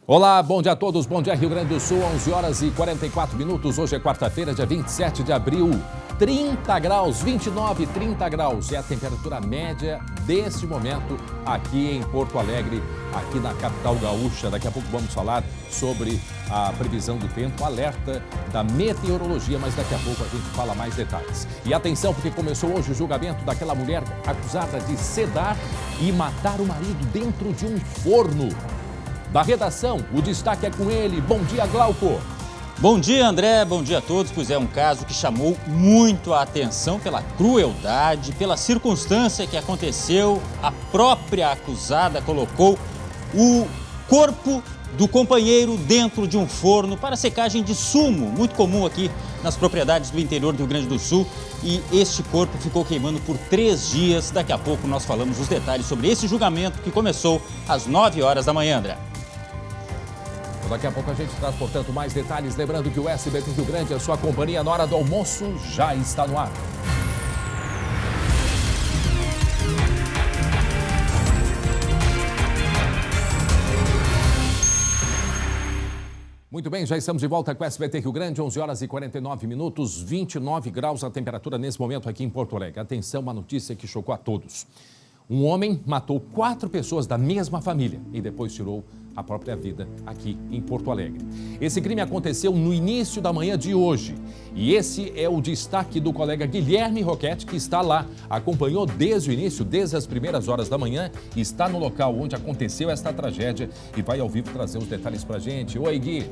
Olá, bom dia a todos, bom dia Rio Grande do Sul, 11 horas e 44 minutos, hoje é quarta-feira, dia 27 de abril, 30 graus, 29, 30 graus, é a temperatura média deste momento aqui em Porto Alegre, aqui na capital gaúcha. Daqui a pouco vamos falar sobre a previsão do tempo, alerta da meteorologia, mas daqui a pouco a gente fala mais detalhes. E atenção, porque começou hoje o julgamento daquela mulher acusada de sedar e matar o marido dentro de um forno. Da redação, o destaque é com ele. Bom dia, Glauco. Bom dia, André. Bom dia a todos. Pois é, um caso que chamou muito a atenção pela crueldade, pela circunstância que aconteceu. A própria acusada colocou o corpo do companheiro dentro de um forno para secagem de sumo, muito comum aqui nas propriedades do interior do Rio Grande do Sul. E este corpo ficou queimando por 3 dias. Daqui a pouco nós falamos os detalhes sobre esse julgamento que começou às 9 horas da manhã, André. Daqui a pouco a gente traz, portanto, mais detalhes. Lembrando que o SBT Rio Grande, a sua companhia na hora do almoço, já está no ar. Muito bem, já estamos de volta com o SBT Rio Grande, 11 horas e 49 minutos, 29 graus a temperatura nesse momento aqui em Porto Alegre. Atenção, uma notícia que chocou a todos. Um homem matou 4 pessoas da mesma família e depois tirou a própria vida aqui em Porto Alegre. Esse crime aconteceu no início da manhã de hoje. E esse é o destaque do colega Guilherme Roquette, que está lá, acompanhou desde o início, desde as primeiras horas da manhã, está no local onde aconteceu esta tragédia e vai ao vivo trazer os detalhes pra gente. Oi, Gui.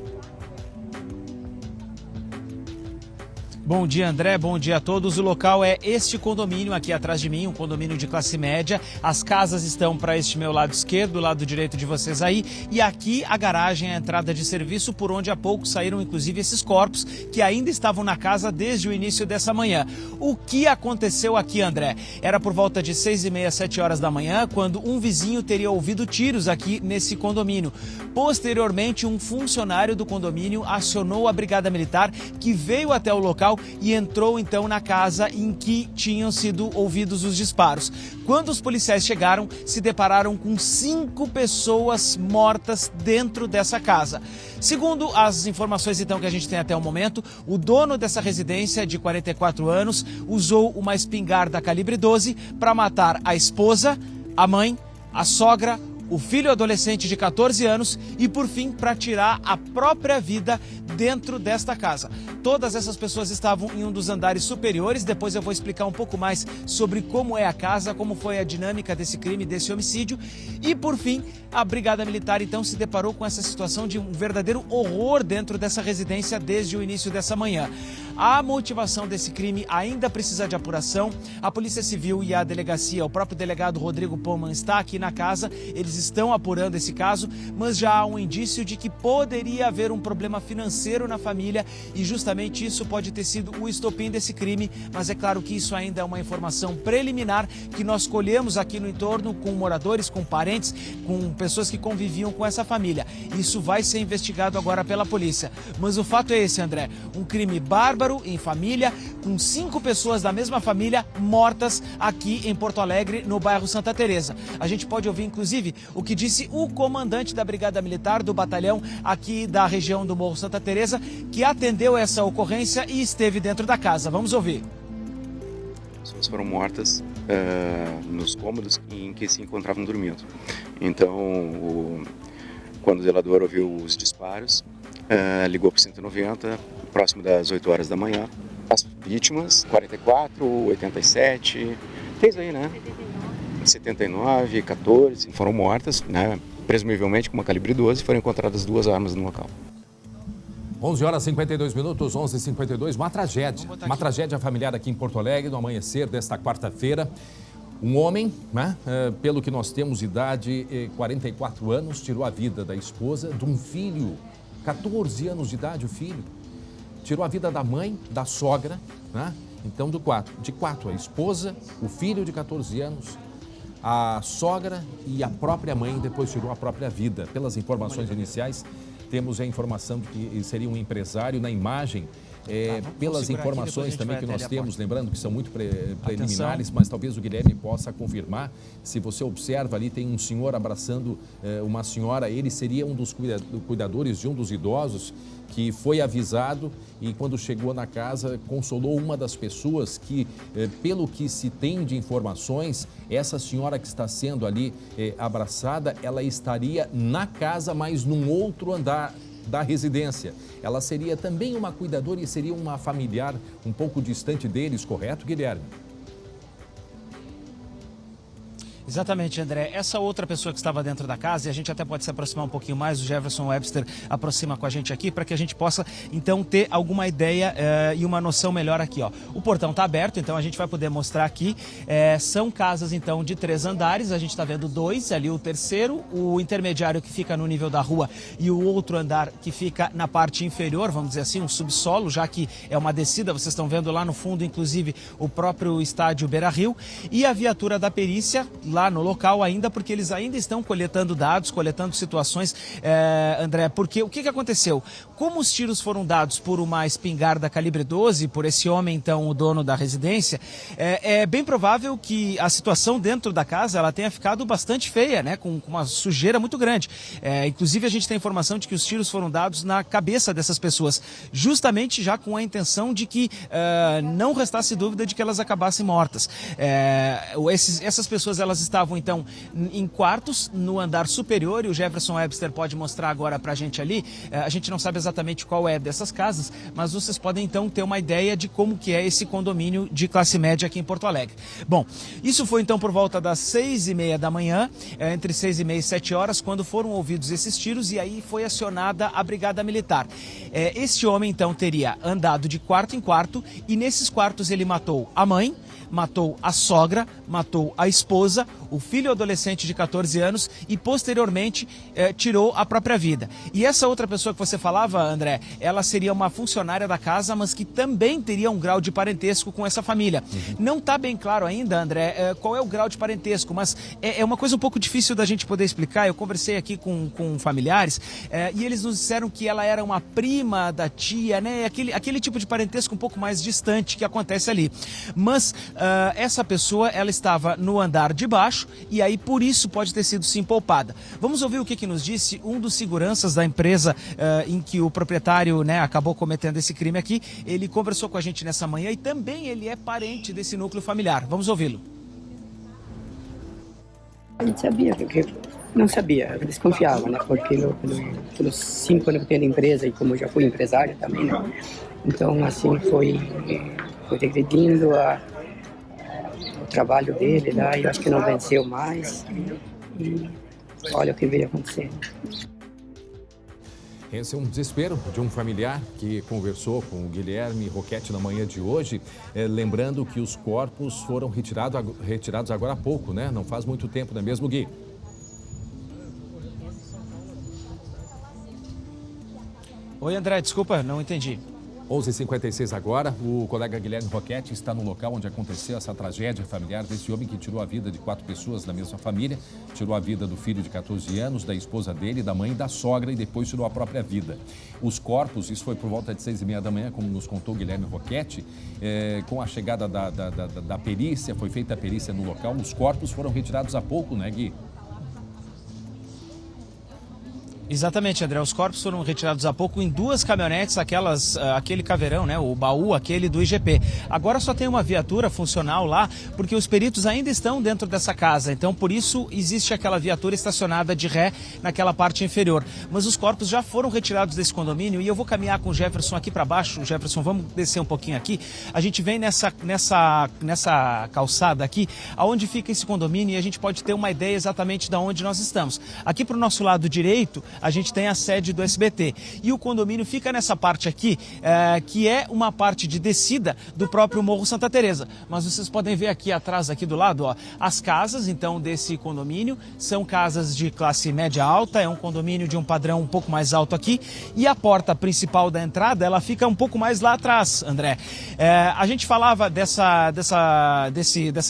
Bom dia, André. Bom dia a todos. O local é este condomínio aqui atrás de mim, um condomínio de classe média. As casas estão para este meu lado esquerdo, do lado direito de vocês aí. E aqui a garagem é a entrada de serviço, por onde há pouco saíram inclusive esses corpos que ainda estavam na casa desde o início dessa manhã. O que aconteceu aqui, André? Era por volta de 6h30, 7 horas da manhã, quando um vizinho teria ouvido tiros aqui nesse condomínio. Posteriormente, um funcionário do condomínio acionou a Brigada Militar, que veio até o local e entrou então na casa em que tinham sido ouvidos os disparos. Quando os policiais chegaram, se depararam com 5 pessoas mortas dentro dessa casa. Segundo as informações então que a gente tem até o momento, o dono dessa residência, de 44 anos, usou uma espingarda calibre 12 para matar a esposa, a mãe, a sogra, o filho adolescente de 14 anos e, por fim, para tirar a própria vida dentro desta casa. Todas essas pessoas estavam em um dos andares superiores. Depois eu vou explicar um pouco mais sobre como é a casa, como foi a dinâmica desse crime, desse homicídio. E, por fim, a Brigada Militar, então, se deparou com essa situação de um verdadeiro horror dentro dessa residência desde o início dessa manhã. A motivação desse crime ainda precisa de apuração. A Polícia Civil e a delegacia, o próprio delegado Rodrigo Poman está aqui na casa. Eles estão apurando esse caso, mas já há um indício de que poderia haver um problema financeiro na família e justamente isso pode ter sido o estopim desse crime. Mas é claro que isso ainda é uma informação preliminar que nós colhemos aqui no entorno com moradores, com parentes, com pessoas que conviviam com essa família. Isso vai ser investigado agora pela polícia. Mas o fato é esse, André, um crime bárbaro em família, com 5 pessoas da mesma família mortas aqui em Porto Alegre, no bairro Santa Teresa. A gente pode ouvir, inclusive, o que disse o comandante da Brigada Militar do batalhão aqui da região do Morro Santa Teresa, que atendeu essa ocorrência e esteve dentro da casa. Vamos ouvir. As pessoas foram mortas nos cômodos em que se encontravam dormindo. Então, quando o zelador ouviu os disparos, ligou para o 190, próximo das 8 horas da manhã. As vítimas, 44, 87, tem isso aí, né? 79, 14, foram mortas, né? Presumivelmente com uma calibre 12, foram encontradas 2 armas no local. 11 horas e 52 minutos, 11h52, uma tragédia familiar aqui em Porto Alegre, no amanhecer desta quarta-feira. Um homem, né, pelo que nós temos, idade 44 anos, tirou a vida da esposa, de um filho, 14 anos de idade o filho. Tirou a vida da mãe, da sogra, né? Então de quatro, a esposa, o filho de 14 anos, a sogra e a própria mãe, depois tirou a própria vida. Pelas informações iniciais, temos a informação de que seria um empresário. Na imagem pelas informações também que nós temos, lembrando que são muito preliminares, mas talvez o Guilherme possa confirmar. Se você observa ali, tem um senhor abraçando uma senhora, ele seria um dos cuidadores de um dos idosos que foi avisado e quando chegou na casa consolou uma das pessoas que, pelo que se tem de informações, essa senhora que está sendo ali abraçada, ela estaria na casa, mas num outro andar da residência. Ela seria também uma cuidadora e seria uma familiar um pouco distante deles, correto, Guilherme? Exatamente, André. Essa outra pessoa que estava dentro da casa, e a gente até pode se aproximar um pouquinho mais, o Jefferson Webster aproxima com a gente aqui, para que a gente possa, então, ter alguma ideia e uma noção melhor aqui, ó. O portão está aberto, então a gente vai poder mostrar aqui. São casas, então, de 3 andares, a gente está vendo 2, ali o terceiro, o intermediário que fica no nível da rua e o outro andar que fica na parte inferior, vamos dizer assim, um subsolo, já que é uma descida, vocês estão vendo lá no fundo, inclusive, o próprio estádio Beira-Rio, e a viatura da perícia lá no local ainda, porque eles ainda estão coletando dados, coletando situações, André, porque o que aconteceu? Como os tiros foram dados por uma espingarda calibre 12, por esse homem, então, o dono da residência, é bem provável que a situação dentro da casa, ela tenha ficado bastante feia, né, com uma sujeira muito grande. Inclusive, a gente tem informação de que os tiros foram dados na cabeça dessas pessoas, justamente já com a intenção de que não restasse dúvida de que elas acabassem mortas. Essas pessoas, elas estavam, então, em quartos no andar superior, e o Jefferson Webster pode mostrar agora pra gente ali. A gente não sabe exatamente qual é dessas casas, mas vocês podem, então, ter uma ideia de como que é esse condomínio de classe média aqui em Porto Alegre. Bom, isso foi, então, por volta das 6h30 da manhã, entre 6h30 e 7 horas, quando foram ouvidos esses tiros, e aí foi acionada a Brigada Militar. Este homem, então, teria andado de quarto em quarto, e nesses quartos ele matou a mãe, matou a sogra, matou a esposa, o filho adolescente de 14 anos e, posteriormente, tirou a própria vida. E essa outra pessoa que você falava, André, ela seria uma funcionária da casa, mas que também teria um grau de parentesco com essa família. Não está bem claro ainda, André, qual é o grau de parentesco, mas é uma coisa um pouco difícil da gente poder explicar. Eu conversei aqui com familiares e eles nos disseram que ela era uma prima da tia, né? Aquele tipo de parentesco um pouco mais distante que acontece ali. Mas essa pessoa, ela estava no andar de baixo e aí por isso pode ter sido sim poupada. Vamos ouvir o que nos disse um dos seguranças da empresa em que o proprietário, né, acabou cometendo esse crime aqui. Ele conversou com a gente nessa manhã e também ele é parente desse núcleo familiar. Vamos ouvi-lo. A gente sabia, porque não sabia, desconfiava, né? Porque pelos 5 anos que tenho na empresa e como eu já fui empresário também, né? Então, assim, foi regredindo o trabalho dele lá, e eu acho que não venceu mais. E olha o que veio acontecendo. Esse é um desespero de um familiar que conversou com o Guilherme Roquette na manhã de hoje, lembrando que os corpos foram retirados agora há pouco, né? Não faz muito tempo, não é mesmo, Gui? Oi, André, desculpa, não entendi. 11h56 agora, o colega Guilherme Roquette está no local onde aconteceu essa tragédia familiar desse homem que tirou a vida de 4 pessoas da mesma família, tirou a vida do filho de 14 anos, da esposa dele, da mãe e da sogra e depois tirou a própria vida. Os corpos, isso foi por volta de 6h30 da manhã, como nos contou Guilherme Roquette, com a chegada da perícia, foi feita a perícia no local, os corpos foram retirados há pouco, né, Gui? Exatamente, André. Os corpos foram retirados há pouco em 2 caminhonetes, aquele caveirão, né? O baú, aquele do IGP. Agora só tem uma viatura funcional lá, porque os peritos ainda estão dentro dessa casa. Então, por isso, existe aquela viatura estacionada de ré naquela parte inferior. Mas os corpos já foram retirados desse condomínio e eu vou caminhar com o Jefferson aqui para baixo. Jefferson, vamos descer um pouquinho aqui. A gente vem nessa calçada aqui, aonde fica esse condomínio, e a gente pode ter uma ideia exatamente de onde nós estamos. Aqui para o nosso lado direito, a gente tem a sede do SBT. E o condomínio fica nessa parte aqui, que é uma parte de descida do próprio Morro Santa Teresa. Mas vocês podem ver aqui atrás, aqui do lado, ó, as casas, então, desse condomínio são casas de classe média alta, é um condomínio de um padrão um pouco mais alto aqui. E a porta principal da entrada, ela fica um pouco mais lá atrás, André. A gente falava dessa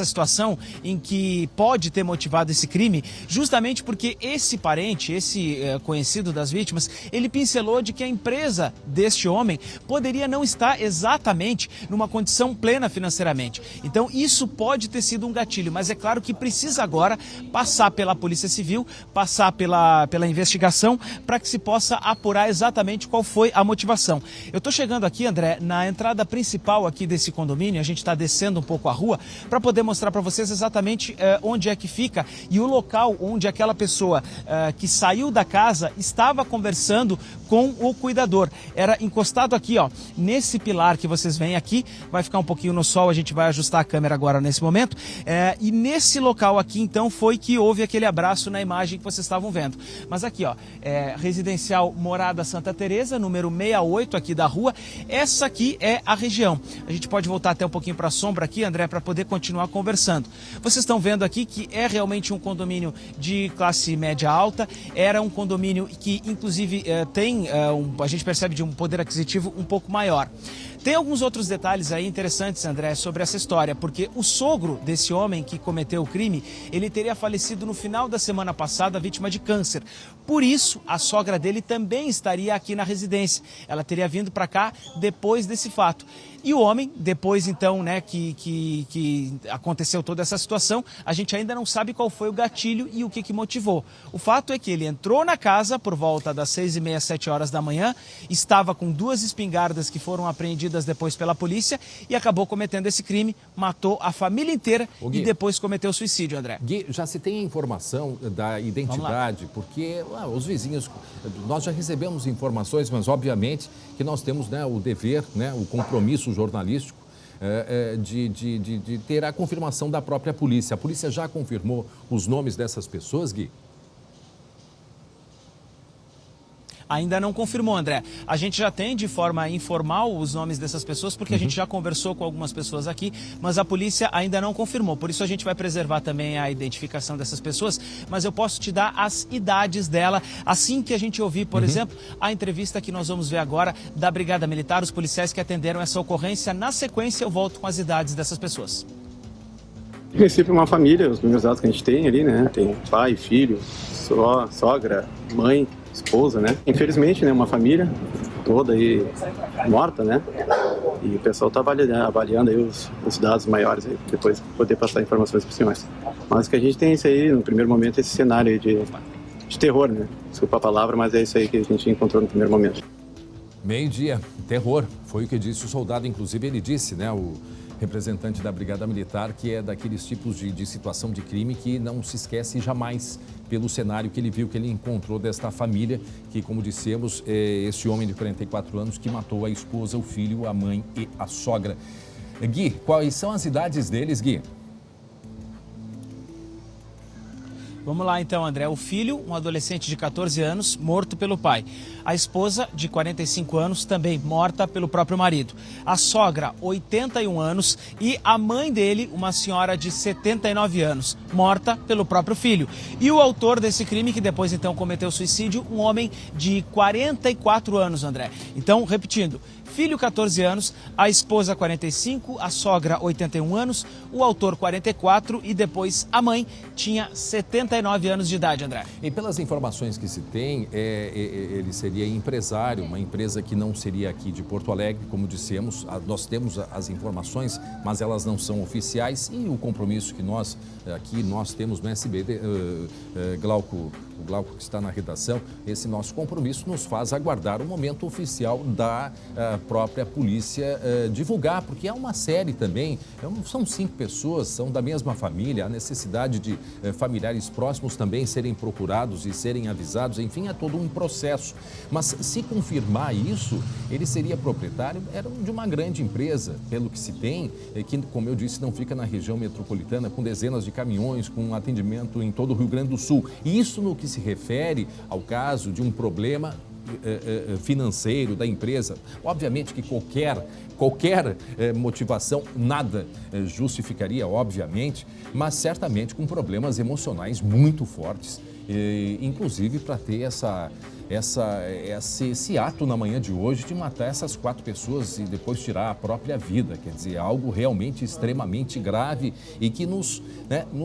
situação em que pode ter motivado esse crime, justamente porque esse parente, esse conhecido das vítimas, ele pincelou de que a empresa deste homem poderia não estar exatamente numa condição plena financeiramente. Então isso pode ter sido um gatilho, mas é claro que precisa agora passar pela Polícia Civil, passar pela investigação, para que se possa apurar exatamente qual foi a motivação. Eu estou chegando aqui, André, na entrada principal aqui desse condomínio, a gente está descendo um pouco a rua, para poder mostrar para vocês exatamente onde é que fica e o local onde aquela pessoa que saiu da casa estava conversando com o cuidador. Era encostado aqui, ó, nesse pilar que vocês veem aqui, vai ficar um pouquinho no sol, a gente vai ajustar a câmera agora nesse momento, e nesse local aqui, então, foi que houve aquele abraço na imagem que vocês estavam vendo. Mas aqui, ó, residencial Morada Santa Teresa, número 68 aqui da rua, essa aqui é a região. A gente pode voltar até um pouquinho para a sombra aqui, André, para poder continuar conversando. Vocês estão vendo aqui que é realmente um condomínio de classe média alta, era um condomínio que, inclusive, a gente percebe de um poder aquisitivo um pouco maior. Tem alguns outros detalhes aí interessantes, André, sobre essa história, porque o sogro desse homem que cometeu o crime, ele teria falecido no final da semana passada, vítima de câncer. Por isso, a sogra dele também estaria aqui na residência. Ela teria vindo para cá depois desse fato. E o homem, depois então, né, que aconteceu toda essa situação, a gente ainda não sabe qual foi o gatilho e o que motivou. O fato é que ele entrou na casa por volta das 6h30, 7 horas da manhã, estava com 2 espingardas que foram apreendidas depois pela polícia e acabou cometendo esse crime, matou a família inteira e depois cometeu suicídio, André. Gui, já se tem a informação da identidade, porque os vizinhos, nós já recebemos informações, mas obviamente que nós temos, né, o dever, né, o compromisso jornalístico de ter a confirmação da própria polícia. A polícia já confirmou os nomes dessas pessoas, Gui? Ainda não confirmou, André. A gente já tem de forma informal os nomes dessas pessoas, porque a gente já conversou com algumas pessoas aqui, mas a polícia ainda não confirmou. Por isso a gente vai preservar também a identificação dessas pessoas, mas eu posso te dar as idades dela, assim que a gente ouvir, por exemplo, a entrevista que nós vamos ver agora da Brigada Militar, os policiais que atenderam essa ocorrência. Na sequência eu volto com as idades dessas pessoas. Em princípio, uma família, os primeiros dados que a gente tem ali, né? Tem pai, filho, sogra, mãe, esposa, né? Infelizmente, né, uma família toda aí morta, né? E o pessoal está avaliando aí os dados maiores aí, depois poder passar informações para os senhores. Mas o que a gente tem é isso aí, no primeiro momento, esse cenário aí de terror, né? Desculpa a palavra, mas é isso aí que a gente encontrou no primeiro momento. Meio-dia, terror, foi o que disse o soldado, inclusive ele disse, né, o representante da Brigada Militar, que é daqueles tipos de situação de crime que não se esquece jamais pelo cenário que ele viu, que ele encontrou desta família, que, como dissemos, é esse homem de 44 anos que matou a esposa, o filho, a mãe e a sogra. Gui, quais são as idades deles, Gui? Vamos lá então, André. O filho, um adolescente de 14 anos, morto pelo pai. A esposa, de 45 anos, também morta pelo próprio marido. A sogra, 81 anos, e a mãe dele, uma senhora de 79 anos, morta pelo próprio filho. E o autor desse crime, que depois então cometeu suicídio, um homem de 44 anos, André. Então, repetindo, filho 14 anos, a esposa 45, a sogra 81 anos, o autor 44 e depois a mãe tinha 79 anos de idade, André. E pelas informações que se tem, ele seria empresário, uma empresa que não seria aqui de Porto Alegre, como dissemos, nós temos as informações, mas elas não são oficiais e o compromisso que nós temos no SBT, Glauco que está na redação, esse nosso compromisso nos faz aguardar o momento oficial da própria polícia divulgar, porque é uma série também, são 5 pessoas, são da mesma família, a necessidade de familiares próximos também serem procurados e serem avisados, enfim, é todo um processo. Mas se confirmar isso, ele seria proprietário de uma grande empresa, pelo que se tem, que, como eu disse, não fica na região metropolitana, com dezenas de caminhões, com atendimento em todo o Rio Grande do Sul. E isso no que se refere ao caso de um problema financeiro da empresa. Obviamente que qualquer motivação, nada justificaria, obviamente, mas certamente com problemas emocionais muito fortes, inclusive para ter esse ato na manhã de hoje de matar essas 4 pessoas e depois tirar a própria vida. Quer dizer, algo realmente extremamente grave e que nos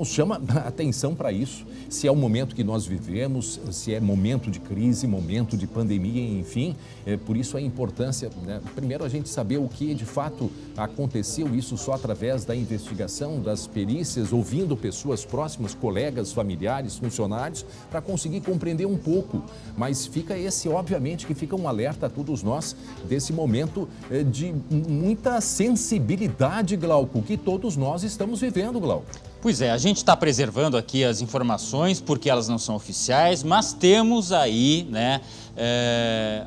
chama a atenção para isso. Se é o momento que nós vivemos, se é momento de crise, momento de pandemia, enfim. Por isso a importância, né? Primeiro a gente saber o que de fato aconteceu, isso só através da investigação, das perícias, ouvindo pessoas próximas, colegas, familiares, funcionários, para conseguir compreender um pouco. Mas fica obviamente, que fica um alerta a todos nós desse momento de muita sensibilidade, Glauco, que todos nós estamos vivendo, Glauco. Pois é, a gente está preservando aqui as informações porque elas não são oficiais, mas temos aí, né,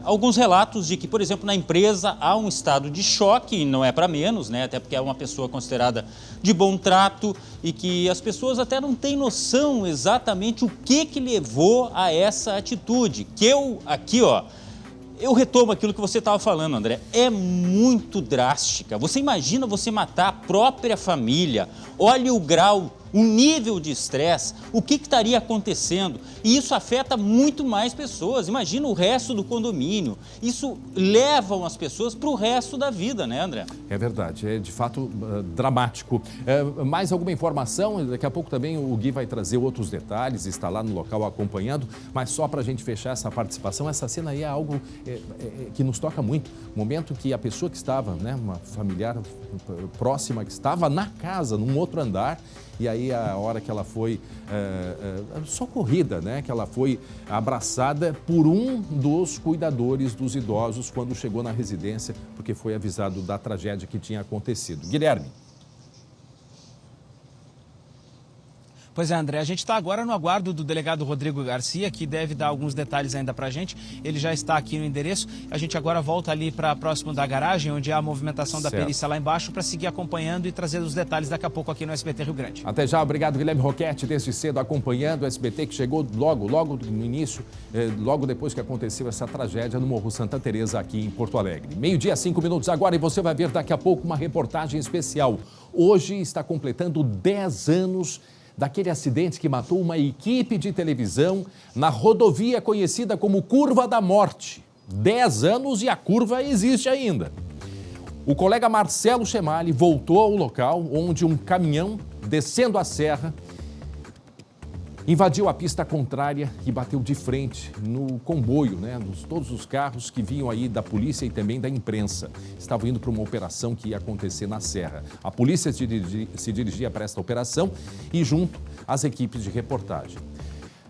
alguns relatos de que, por exemplo, na empresa há um estado de choque, e não é para menos, né, até porque é uma pessoa considerada de bom trato e que as pessoas até não têm noção exatamente o que levou a essa atitude. Que eu retomo aquilo que você estava falando, André, é muito drástica. Você imagina você matar a própria família, olha o grau, o nível de estresse, o que estaria acontecendo. E isso afeta muito mais pessoas. Imagina o resto do condomínio. Isso leva as pessoas para o resto da vida, né, André? É verdade, é de fato dramático. Mais alguma informação? Daqui a pouco também o Gui vai trazer outros detalhes, está lá no local acompanhando, mas só para a gente fechar essa participação, essa cena aí é algo que nos toca muito. Momento que a pessoa que estava, né, uma familiar próxima, que estava na casa, num outro andar, e aí a hora que ela foi socorrida, né? Que ela foi abraçada por um dos cuidadores dos idosos quando chegou na residência, porque foi avisado da tragédia que tinha acontecido. Guilherme. Pois é, André, a gente está agora no aguardo do delegado Rodrigo Garcia, que deve dar alguns detalhes ainda para a gente. Ele já está aqui no endereço. A gente agora volta ali para próximo da garagem, onde há a movimentação da perícia lá embaixo, para seguir acompanhando e trazer os detalhes daqui a pouco aqui no SBT Rio Grande. Até já, obrigado, Guilherme Roquete, desde cedo acompanhando o SBT, que chegou logo no início, logo depois que aconteceu essa tragédia no Morro Santa Teresa, aqui em Porto Alegre. 12h, 5 minutos agora, e você vai ver daqui a pouco uma reportagem especial. Hoje está completando 10 anos daquele acidente que matou uma equipe de televisão na rodovia conhecida como Curva da Morte. 10 anos e a curva existe ainda. O colega Marcelo Chemali voltou ao local onde um caminhão, descendo a serra, invadiu a pista contrária e bateu de frente no comboio, né? Todos os carros que vinham aí da polícia e também da imprensa. Estavam indo para uma operação que ia acontecer na serra. A polícia se dirigia para esta operação e junto as equipes de reportagem.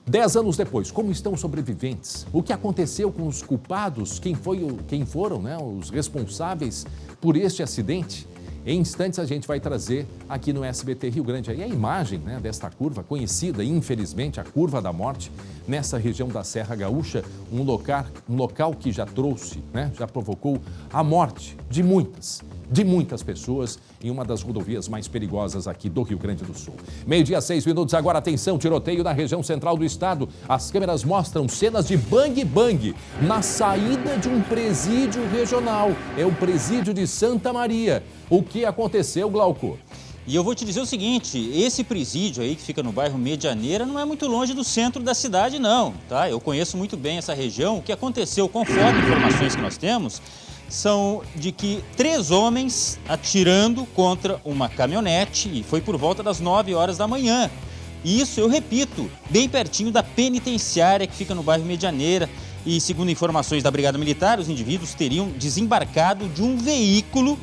10 anos depois, como estão os sobreviventes? O que aconteceu com os culpados? Quem foram, né, os responsáveis por este acidente? Em instantes a gente vai trazer aqui no SBT Rio Grande aí a imagem, né, desta curva conhecida, infelizmente, a Curva da Morte, nessa região da Serra Gaúcha, um local que já trouxe, né, já provocou a morte de muitas pessoas em uma das rodovias mais perigosas aqui do Rio Grande do Sul. 12h, 6 minutos, agora atenção, tiroteio na região central do estado. As câmeras mostram cenas de bang-bang na saída de um presídio regional. É o presídio de Santa Maria. O que aconteceu, Glauco? E eu vou te dizer o seguinte, esse presídio aí que fica no bairro Medianeira não é muito longe do centro da cidade não, tá? Eu conheço muito bem essa região. O que aconteceu, conforme informações que nós temos, são de que 3 homens atirando contra uma caminhonete e foi por volta das 9 horas da manhã. Isso, eu repito, bem pertinho da penitenciária que fica no bairro Medianeira. E segundo informações da Brigada Militar, os indivíduos teriam desembarcado de um veículo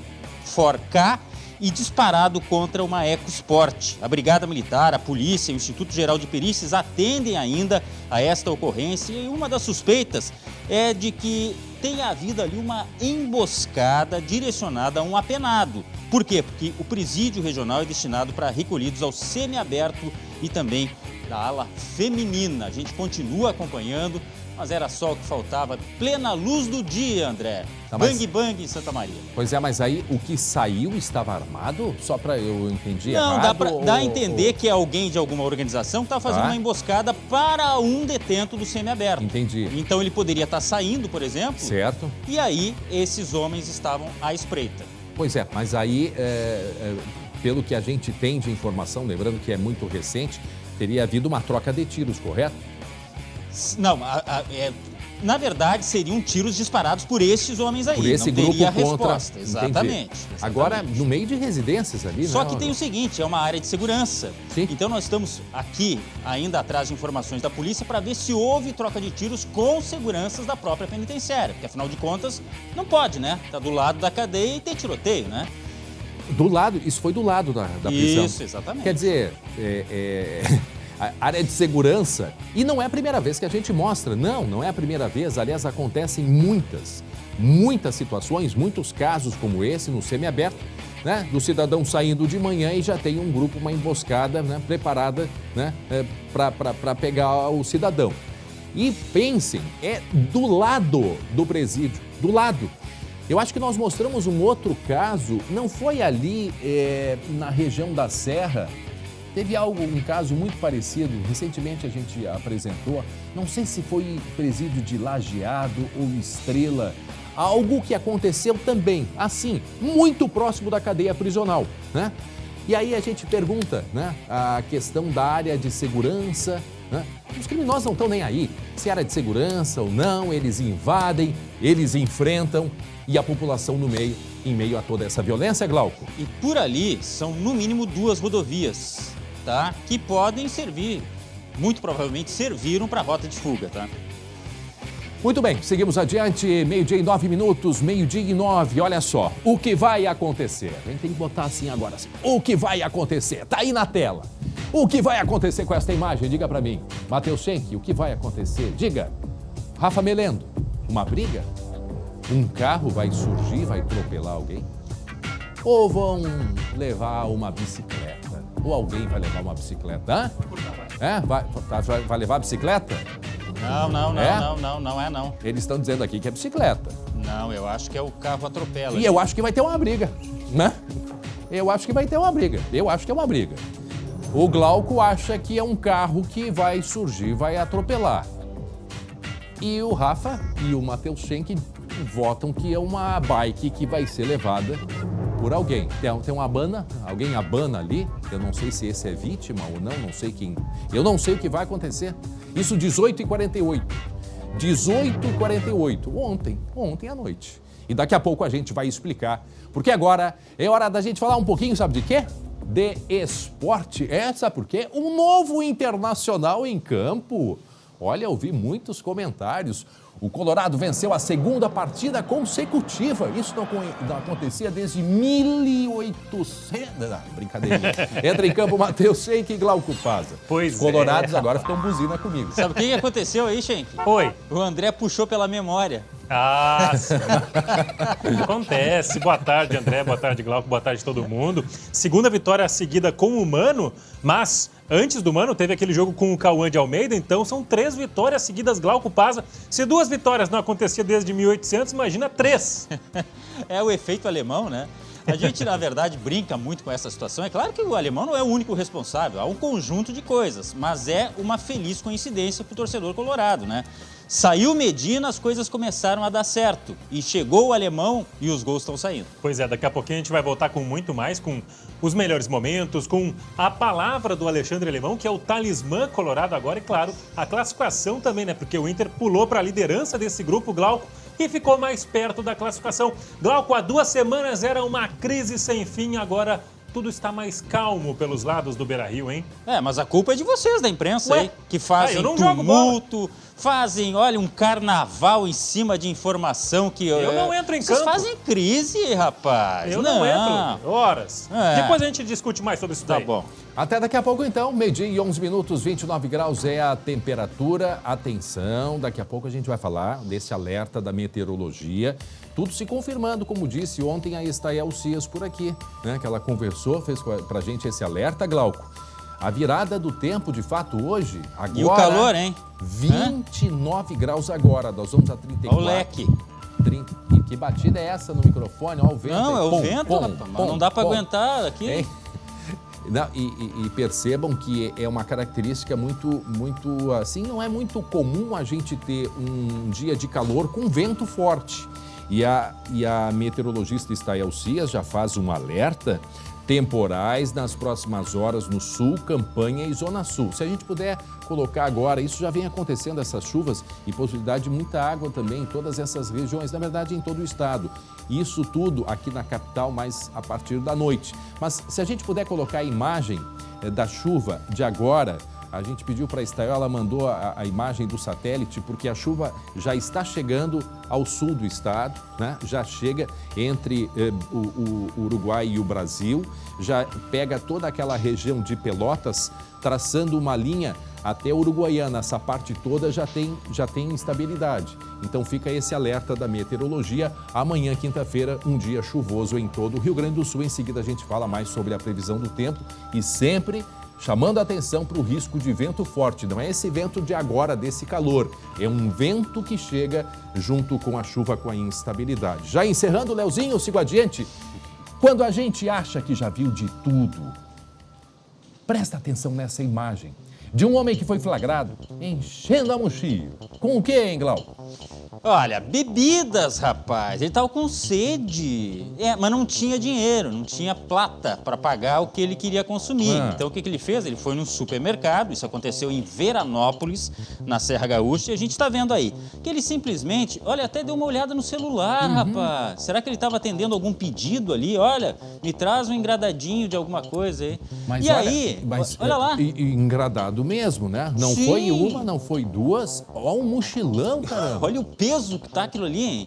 Ford Ka e disparado contra uma EcoSport. A Brigada Militar, a Polícia e o Instituto Geral de Perícias atendem ainda a esta ocorrência e uma das suspeitas é de que tenha havido ali uma emboscada direcionada a um apenado. Por quê? Porque o presídio regional é destinado para recolhidos ao semiaberto e também da ala feminina. A gente continua acompanhando, mas era só o que faltava. Plena luz do dia, André. Bang em Santa Maria. Pois é, mas aí o que saiu estava armado? Só para eu entender errado? Não, dá a entender que é alguém de alguma organização que está fazendo uma emboscada para um detento do semiaberto. Entendi. Então ele poderia estar saindo, por exemplo. Certo. E aí esses homens estavam à espreita. Pois é, mas aí, pelo que a gente tem de informação, lembrando que é muito recente, teria havido uma troca de tiros, correto? Não, na verdade, seriam tiros disparados por esses homens aí. Por esse não grupo teria contra... resposta. Exatamente. Agora, no meio de residências ali, Só né? que tem o seguinte, é uma área de segurança. Sim. Então nós estamos aqui, ainda atrás de informações da polícia, para ver se houve troca de tiros com seguranças da própria penitenciária. Porque, afinal de contas, não pode, né? Tá do lado da cadeia e tem tiroteio, né? Do lado, isso foi do lado da prisão. Isso, exatamente. Quer dizer, a área de segurança, e não é a primeira vez que a gente mostra, não é a primeira vez, aliás, acontecem muitas situações, muitos casos como esse no semiaberto, né, do cidadão saindo de manhã e já tem um grupo, uma emboscada, né, preparada, né, para pegar o cidadão. E pensem, é do lado do presídio, do lado. Eu acho que nós mostramos um outro caso, não foi ali na região da Serra. Teve um caso muito parecido, recentemente a gente apresentou, não sei se foi presídio de Lajeado ou Estrela, algo que aconteceu também, assim, muito próximo da cadeia prisional, né? E aí a gente pergunta, né, a questão da área de segurança, né? Os criminosos não estão nem aí, se é área de segurança ou não, eles invadem, eles enfrentam e a população em meio a toda essa violência, Glauco. E por ali são no mínimo 2 rodovias, tá? Que podem servir, muito provavelmente serviram para a rota de fuga, tá? Muito bem, seguimos adiante, 12:09, 12:09, olha só, o que vai acontecer? A gente tem que botar assim agora, assim, o que vai acontecer? Tá aí na tela. O que vai acontecer com esta imagem? Diga pra mim. Matheus Schenck, o que vai acontecer? Diga. Rafa Melendo, uma briga? Um carro vai surgir, vai atropelar alguém? Ou vão levar uma bicicleta? Ou alguém vai levar uma bicicleta? Hã? Vai levar a bicicleta? Não. Eles estão dizendo aqui que é bicicleta. Não, eu acho que é o carro atropela. E eu acho que vai ter uma briga, né? Eu acho que vai ter uma briga. Eu acho que é uma briga. O Glauco acha que é um carro que vai surgir, vai atropelar. E o Rafa e o Matheus Schenck votam que é uma bike que vai ser levada por alguém. Tem uma abana, alguém abana ali, eu não sei se esse é vítima ou não sei quem. Eu não sei o que vai acontecer. Isso 18h48. 18h48, ontem à noite. E daqui a pouco a gente vai explicar, porque agora é hora da gente falar um pouquinho, sabe de quê? De esporte. Sabe por quê? Um novo Internacional em campo. Olha, eu vi muitos comentários. O Colorado venceu a segunda partida consecutiva. Isso não acontecia desde 1800. Brincadeirinha. Entra em campo Matheus Schenck e Glauco Paza. Pois Os colorados agora ficam buzina comigo. Sabe o que aconteceu aí, Schenck? Oi. O André puxou pela memória. Ah, sim. Acontece. Boa tarde, André. Boa tarde, Glauco. Boa tarde, todo mundo. Segunda vitória seguida com o Mano, mas antes do Mano teve aquele jogo com o Cauã de Almeida, então são 3 vitórias seguidas, Glauco Paza. Se 2 vitórias não acontecia desde 1800, imagina 3. É o efeito alemão, né? A gente, na verdade, brinca muito com essa situação. É claro que o alemão não é o único responsável, há um conjunto de coisas, mas é uma feliz coincidência para o torcedor colorado, né? Saiu Medina, as coisas começaram a dar certo. E chegou o alemão e os gols estão saindo. Pois é, daqui a pouquinho a gente vai voltar com muito mais, com os melhores momentos, com a palavra do Alexandre Alemão, que é o talismã colorado agora, e claro, a classificação também, né? Porque o Inter pulou para a liderança desse grupo, Glauco, e ficou mais perto da classificação. Glauco, há 2 semanas era uma crise sem fim, agora tudo está mais calmo pelos lados do Beira-Rio, hein? Mas a culpa é de vocês, da imprensa, Ué? aí, que fazem eu não jogo bola. tumulto, fazem, olha, um carnaval em cima de informação que... Eu não entro em vocês campo. fazem crise, rapaz. Eu não entro. Horas. Depois a gente discute mais sobre isso Tá daí. bom. Até daqui a pouco, então, 12h11, 29 graus é a temperatura. Atenção, daqui a pouco a gente vai falar desse alerta da meteorologia. Tudo se confirmando, como disse ontem a Estael Cias por aqui, né? Que ela conversou, fez pra gente esse alerta, Glauco. A virada do tempo, de fato, hoje, agora... E o calor, hein? 29 graus agora, nós vamos a 34. Olha o leque. E que batida é essa no microfone? Olha o vento. Não, é o Pom, vento, pom, rapaz, mas pom, não dá para pom. aguentar aqui. É. Não, e percebam que é uma característica muito, assim, não é muito comum a gente ter um dia de calor com vento forte. E a meteorologista Estael Cias já faz um alerta temporais nas próximas horas no sul, Campanha e Zona Sul. Se a gente puder colocar agora, isso já vem acontecendo, essas chuvas e possibilidade de muita água também em todas essas regiões, na verdade em todo o estado. Isso tudo aqui na capital, mais a partir da noite. Mas se a gente puder colocar a imagem da chuva de agora, a gente pediu para a Estael, ela mandou a imagem do satélite, porque a chuva já está chegando ao sul do estado, né? Já chega entre o Uruguai e o Brasil, já pega toda aquela região de Pelotas, traçando uma linha até Uruguaiana. Essa parte toda já tem instabilidade. Então fica esse alerta da meteorologia. Amanhã, quinta-feira, um dia chuvoso em todo o Rio Grande do Sul. Em seguida a gente fala mais sobre a previsão do tempo e sempre chamando a atenção para o risco de vento forte. Não é esse vento de agora, desse calor. É um vento que chega junto com a chuva, com a instabilidade. Já encerrando, Leozinho, sigo adiante. Quando a gente acha que já viu de tudo, presta atenção nessa imagem de um homem que foi flagrado enchendo a mochila. Com o quê, hein, Glauco? Olha, bebidas, rapaz. Ele tava com sede. Mas não tinha dinheiro, não tinha plata para pagar o que ele queria consumir. Então, o que ele fez? Ele foi num supermercado, isso aconteceu em Veranópolis, na Serra Gaúcha, e a gente tá vendo aí que ele simplesmente, olha, até deu uma olhada no celular, rapaz. Será que ele estava atendendo algum pedido ali? Olha, me traz um engradadinho de alguma coisa aí. Mas e olha, aí, olha lá. Engradado mesmo, né? Não Sim. foi uma, não foi duas. Olha um mochilão, caramba. Olha o peso que tá aquilo ali, hein?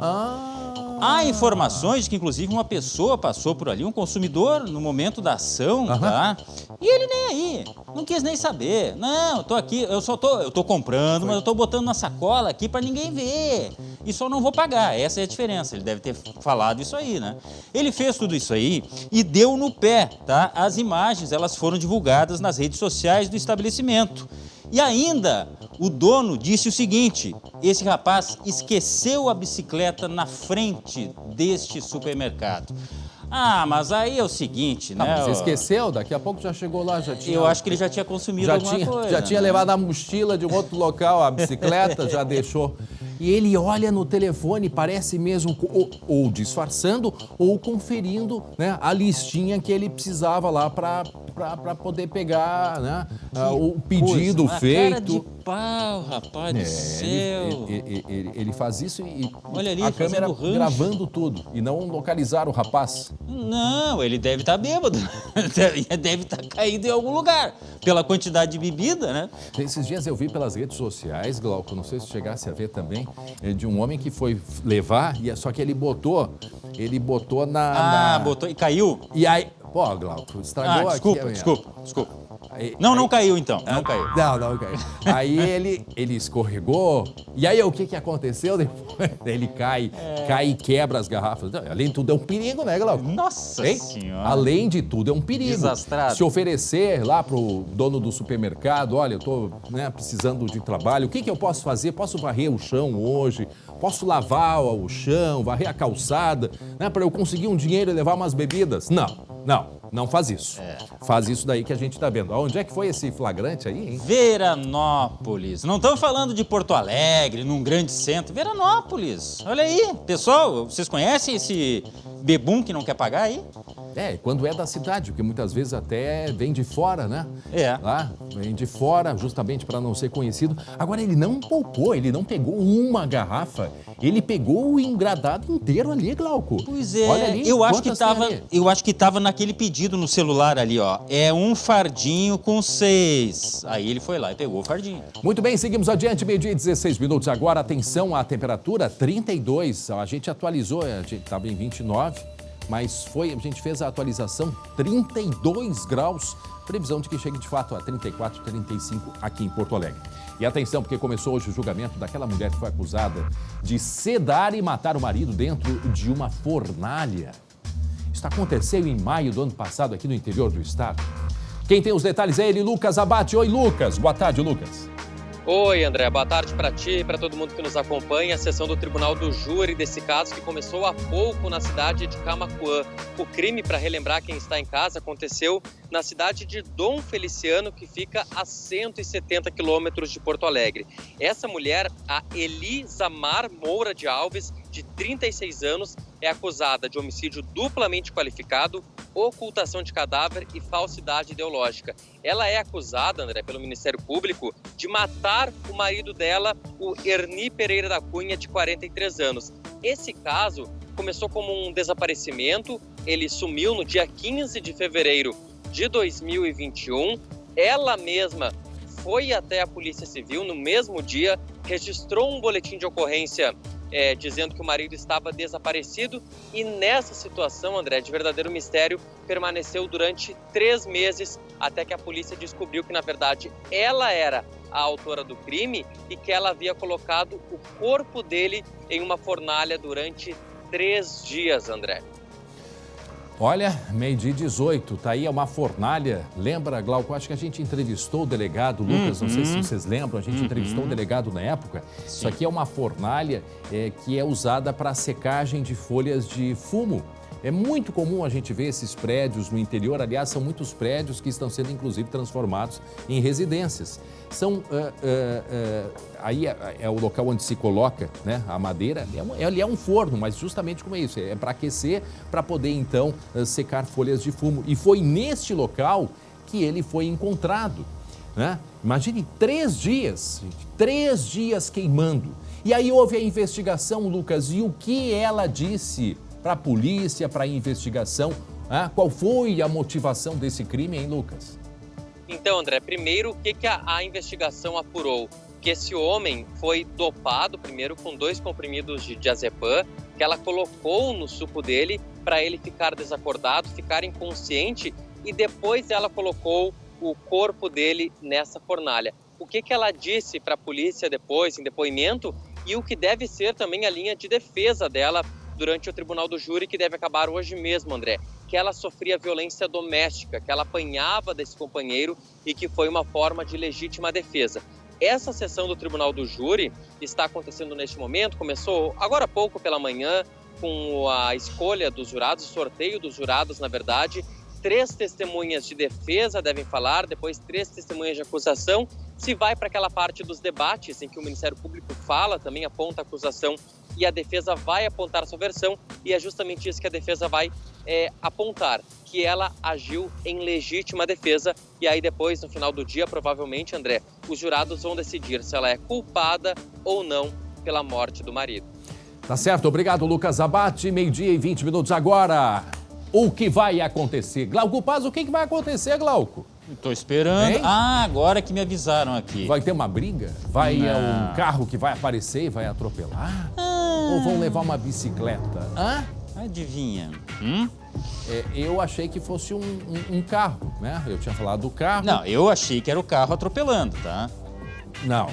Há informações de que, inclusive, uma pessoa passou por ali, um consumidor, no momento da ação, tá? E ele nem aí, não quis nem saber. Não, eu tô aqui, eu tô comprando, mas eu tô botando na sacola aqui pra ninguém ver. E só não vou pagar, essa é a diferença. Ele deve ter falado isso aí, né? Ele fez tudo isso aí e deu no pé, tá? As imagens, elas foram divulgadas nas redes sociais do estabelecimento. E ainda, o dono disse o seguinte: esse rapaz esqueceu a bicicleta na frente deste supermercado. Mas aí é o seguinte, né? Mas você esqueceu? Daqui a pouco já chegou lá, já tinha... Eu acho que ele já tinha consumido alguma coisa. Já tinha levado a mochila de um outro local, a bicicleta, já deixou. E ele olha no telefone, parece mesmo ou disfarçando ou conferindo, né, a listinha que ele precisava lá para poder pegar, né, o pedido feito. Cara de pau, rapaz do céu. Ele faz isso e olha ali, a câmera rancho. Gravando tudo e não localizar o rapaz. Não, ele deve estar bêbado, deve estar caído em algum lugar, pela quantidade de bebida, né? Esses dias eu vi pelas redes sociais, Glauco, não sei se chegasse a ver também, de um homem que foi levar, só que ele botou botou e caiu? E aí, pô, Glauco, estragou aqui. Desculpa. Não caiu então, não caiu. Não caiu. Aí ele escorregou, e aí o que aconteceu depois? Ele cai e quebra as garrafas. Além de tudo, é um perigo, né, Glauco? Nossa Senhora. Além de tudo, é um perigo. Desastrado. Se oferecer lá pro dono do supermercado, olha, eu tô, né, precisando de trabalho, o que eu posso fazer? Posso varrer o chão hoje? Posso lavar o chão, varrer a calçada, né, para eu conseguir um dinheiro e levar umas bebidas? Não faz isso. Faz isso daí que a gente tá vendo. Onde é que foi esse flagrante aí, hein? Veranópolis. Não estamos falando de Porto Alegre, num grande centro. Veranópolis. Olha aí. Pessoal, vocês conhecem esse bebum que não quer pagar aí? Quando é da cidade, porque muitas vezes até vem de fora, né? Lá, vem de fora, justamente para não ser conhecido. Agora, ele não poupou, ele não pegou uma garrafa, ele pegou o engradado inteiro ali, Glauco. Pois é, olha ali, eu acho que tava naquele pedido no celular ali, ó. É um fardinho com 6. Aí ele foi lá e pegou o fardinho. Muito bem, seguimos adiante, 12h e 16 minutos. Agora, atenção, a temperatura 32. A gente atualizou, a gente estava em 29. Mas a gente fez a atualização 32 graus, previsão de que chegue de fato a 34, 35 aqui em Porto Alegre. E atenção, porque começou hoje o julgamento daquela mulher que foi acusada de sedar e matar o marido dentro de uma fornalha. Isso aconteceu em maio do ano passado aqui no interior do estado. Quem tem os detalhes é ele, Lucas Abate. Oi, Lucas. Boa tarde, Lucas. Oi, André. Boa tarde para ti e para todo mundo que nos acompanha. A sessão do Tribunal do Júri desse caso que começou há pouco na cidade de Camaquã. O crime, para relembrar quem está em casa, aconteceu na cidade de Dom Feliciano, que fica a 170 quilômetros de Porto Alegre. Essa mulher, a Elisamar Moura de Alves, de 36 anos, é acusada de homicídio duplamente qualificado, ocultação de cadáver e falsidade ideológica. Ela é acusada, André, pelo Ministério Público de matar o marido dela, o Erni Pereira da Cunha, de 43 anos. Esse caso começou como um desaparecimento, ele sumiu no dia 15 de fevereiro de 2021. Ela mesma foi até a Polícia Civil no mesmo dia, registrou um boletim de ocorrência dizendo que o marido estava desaparecido, e nessa situação, André, de verdadeiro mistério, permaneceu durante 3 meses até que a polícia descobriu que, na verdade, ela era a autora do crime e que ela havia colocado o corpo dele em uma fornalha durante 3 dias, André. Olha, 12h18, tá aí uma fornalha. Lembra, Glauco? Acho que a gente entrevistou o delegado, Lucas, não sei se vocês lembram, a gente entrevistou o delegado na época. Sim. Isso aqui é uma fornalha que é usada para secagem de folhas de fumo. É muito comum a gente ver esses prédios no interior, aliás, são muitos prédios que estão sendo, inclusive, transformados em residências. Aí é o local onde se coloca, né, a madeira, ele é um forno, mas justamente como é isso, é para aquecer, para poder, então, secar folhas de fumo. E foi neste local que ele foi encontrado, né? Imagine 3 dias, 3 dias queimando. E aí houve a investigação, Lucas, e o que ela disse para a polícia, para a investigação? Qual foi a motivação desse crime, hein, Lucas? Então, André, primeiro, o que a investigação apurou? Que esse homem foi dopado, primeiro, com 2 comprimidos de diazepam, que ela colocou no suco dele para ele ficar desacordado, ficar inconsciente, e depois ela colocou o corpo dele nessa fornalha. O que ela disse para a polícia depois, em depoimento, e o que deve ser também a linha de defesa dela durante o tribunal do júri, que deve acabar hoje mesmo, André, que ela sofria violência doméstica, que ela apanhava desse companheiro e que foi uma forma de legítima defesa. Essa sessão do tribunal do júri está acontecendo neste momento, começou agora há pouco pela manhã, com a escolha dos jurados, o sorteio dos jurados, na verdade. 3 testemunhas de defesa devem falar, depois 3 testemunhas de acusação. Se vai para aquela parte dos debates em que o Ministério Público fala, também aponta a acusação e a defesa vai apontar a sua versão, e é justamente isso que a defesa vai apontar, que ela agiu em legítima defesa, e aí depois, no final do dia, provavelmente, André, os jurados vão decidir se ela é culpada ou não pela morte do marido. Tá certo, obrigado, Lucas Abate, 12h20 agora. O que vai acontecer? Glauco Paz, o que vai acontecer, Glauco? Estou esperando. Hein? Agora que me avisaram aqui. Vai ter uma briga? Vai um carro que vai aparecer e vai atropelar? Ou vão levar uma bicicleta? Adivinha? Eu achei que fosse um carro, né? Eu tinha falado do carro. Não, eu achei que era o carro atropelando, tá? Não.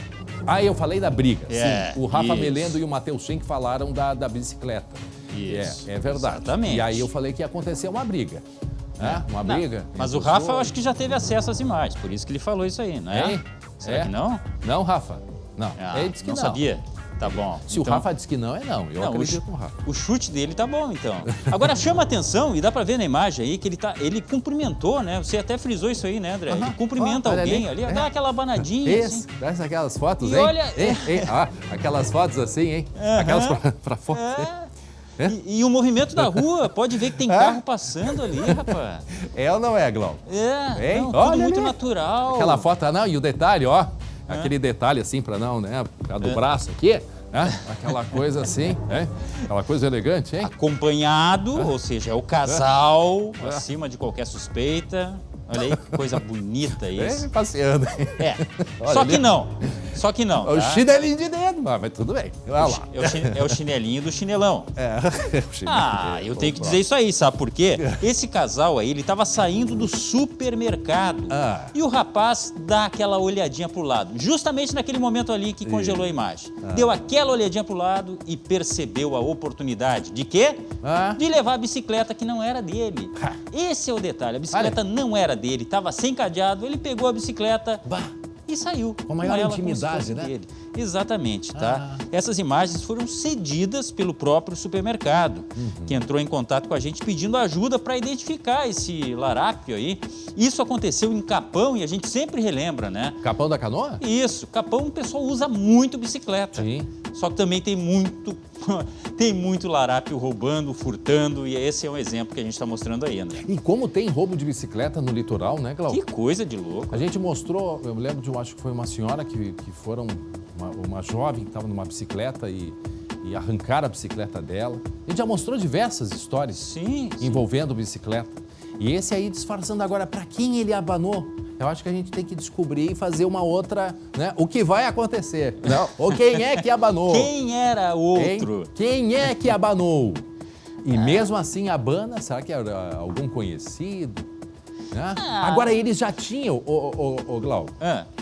Eu falei da briga, É, sim. O Rafa isso. Melendo e o Matheus Schenck falaram da bicicleta. Isso. É verdade. Exatamente. E aí eu falei que ia acontecer uma briga. Uma briga. Mas o Rafa, eu acho que já teve acesso às imagens, por isso que ele falou isso aí, não é? Hein? Será que não? Não, Rafa. Não. Ele disse que não. Sabia? Tá bom. Se então, o Rafa disse que não, é não. Eu acredito no Rafa. O chute dele tá bom, então. Agora chama a atenção, e dá pra ver na imagem aí, que ele cumprimentou, né? Você até frisou isso aí, né, André? Ele cumprimenta alguém ali, dá aquela abanadinha. Assim. Dá aquelas fotos, E hein? olha- Aquelas fotos assim, hein? Aquelas pra foto. E o movimento da rua, pode ver que tem carro passando ali, rapaz. É ou não é, Glauco? Hein? Tudo Olha muito ali. natural. Aquela foto, e o detalhe, aquele detalhe assim pra não, né? Do braço aqui, aquela coisa assim, aquela coisa elegante, hein? Acompanhado, ou seja, é o casal, acima de qualquer suspeita. Olha aí que coisa bonita isso. Vem passeando. Olha Só ali. que não. O Tá? chinelinho de dedo, mas tudo bem. Vai lá. É o chinelinho do chinelão. O chinelinho de Eu dedo. tenho que dizer isso aí, sabe por quê? Esse casal aí, ele tava saindo do supermercado e o rapaz dá aquela olhadinha pro lado, justamente naquele momento ali que congelou a imagem. Deu aquela olhadinha pro lado e percebeu a oportunidade de quê? De levar a bicicleta que não era dele. Esse é o detalhe, a bicicleta não era dele, tava sem cadeado, ele pegou a bicicleta e saiu. Com maior ela como se intimidade, fosse né? dele. Exatamente, tá? Essas imagens foram cedidas pelo próprio supermercado, que entrou em contato com a gente pedindo ajuda para identificar esse larápio aí. Isso aconteceu em Capão e a gente sempre relembra, né? Capão da Canoa? Isso, Capão o pessoal usa muito bicicleta. Sim. Só que também tem muito tem muito larápio roubando, furtando, e esse é um exemplo que a gente está mostrando aí, André. E como tem roubo de bicicleta no litoral, né, Glauco? Que coisa de louco. A gente mostrou, eu me lembro de, acho que foi uma senhora que foram, uma jovem que estava numa bicicleta e arrancaram a bicicleta dela. A gente já mostrou diversas histórias envolvendo bicicleta. E esse aí disfarçando agora para quem ele abanou. Eu acho que a gente tem que descobrir e fazer uma outra, né? O que vai acontecer, não? Ou quem é que abanou? Quem era o outro? Quem é que abanou? E mesmo assim abana, será que era algum conhecido? Né? Agora eles já tinham, Glauco,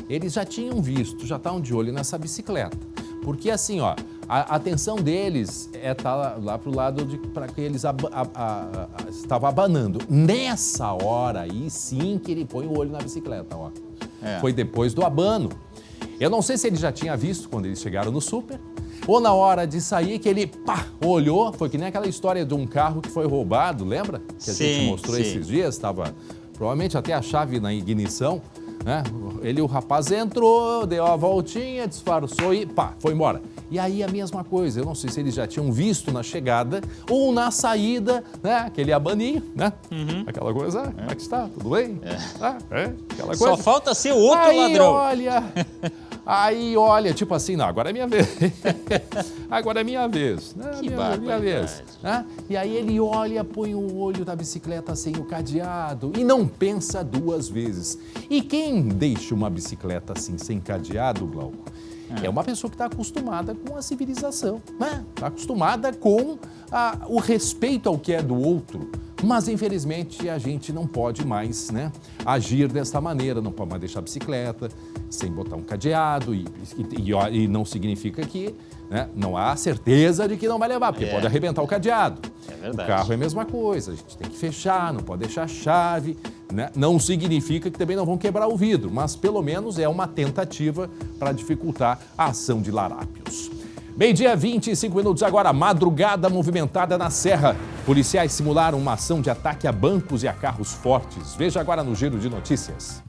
eles já tinham visto, já estavam de olho nessa bicicleta. Porque assim, ó, a atenção deles é estar lá pro lado para que eles estavam abanando. Nessa hora aí sim que ele põe o olho na bicicleta, ó. Foi depois do abano. Eu não sei se ele já tinha visto quando eles chegaram no super, ou na hora de sair que ele, olhou, foi que nem aquela história de um carro que foi roubado, lembra? Que a gente mostrou esses dias, estava provavelmente até a chave na ignição, né? O rapaz entrou, deu a voltinha, disfarçou e foi embora. E aí a mesma coisa, eu não sei se eles já tinham visto na chegada ou na saída, né? Aquele abaninho, né? Aquela coisa, como é que está? Tudo bem? Aquela coisa. Só falta ser outro ladrão. Aí olha, tipo assim, não, agora é minha vez. Agora é minha vez. Minha vez. E aí ele olha, põe o olho da bicicleta sem o cadeado e não pensa duas vezes. E quem deixa uma bicicleta assim, sem cadeado, Glauco, é uma pessoa que está acostumada com a civilização, né? Está acostumada com o respeito ao que é do outro. Mas, infelizmente, a gente não pode mais, né, agir dessa maneira. Não pode mais deixar a bicicleta sem botar um cadeado e não significa que, né, não há certeza de que não vai levar, porque pode arrebentar o cadeado. É verdade. O carro é a mesma coisa, a gente tem que fechar, não pode deixar a chave, né? Não significa que também não vão quebrar o vidro, mas pelo menos é uma tentativa para dificultar a ação de larápios. Meio-dia, 25 minutos agora, madrugada movimentada na Serra. Policiais simularam uma ação de ataque a bancos e a carros fortes. Veja agora no Giro de Notícias.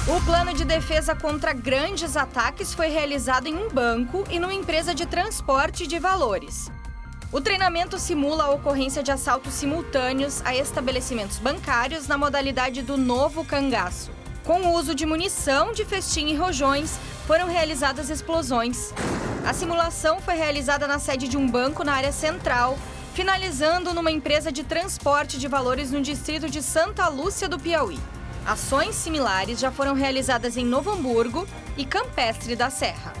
O plano de defesa contra grandes ataques foi realizado em um banco e numa empresa de transporte de valores. O treinamento simula a ocorrência de assaltos simultâneos a estabelecimentos bancários na modalidade do novo cangaço. Com o uso de munição, de festim e rojões, foram realizadas explosões. A simulação foi realizada na sede de um banco na área central, finalizando numa empresa de transporte de valores no distrito de Santa Lúcia do Piauí. Ações similares já foram realizadas em Novo Hamburgo e Campestre da Serra.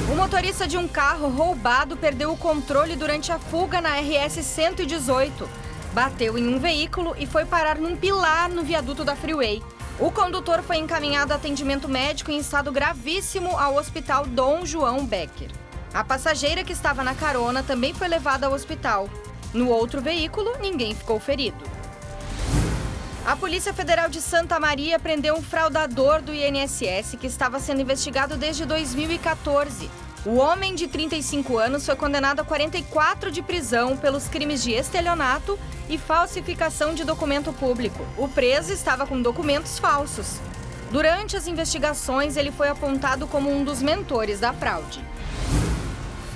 O motorista de um carro roubado perdeu o controle durante a fuga na RS 118. Bateu em um veículo e foi parar num pilar no viaduto da Freeway. O condutor foi encaminhado a atendimento médico em estado gravíssimo ao Hospital Dom João Becker. A passageira que estava na carona também foi levada ao hospital. No outro veículo, ninguém ficou ferido. A Polícia Federal de Santa Maria prendeu um fraudador do INSS que estava sendo investigado desde 2014. O homem de 35 anos foi condenado a 44 de prisão pelos crimes de estelionato e falsificação de documento público. O preso estava com documentos falsos. Durante as investigações, ele foi apontado como um dos mentores da fraude.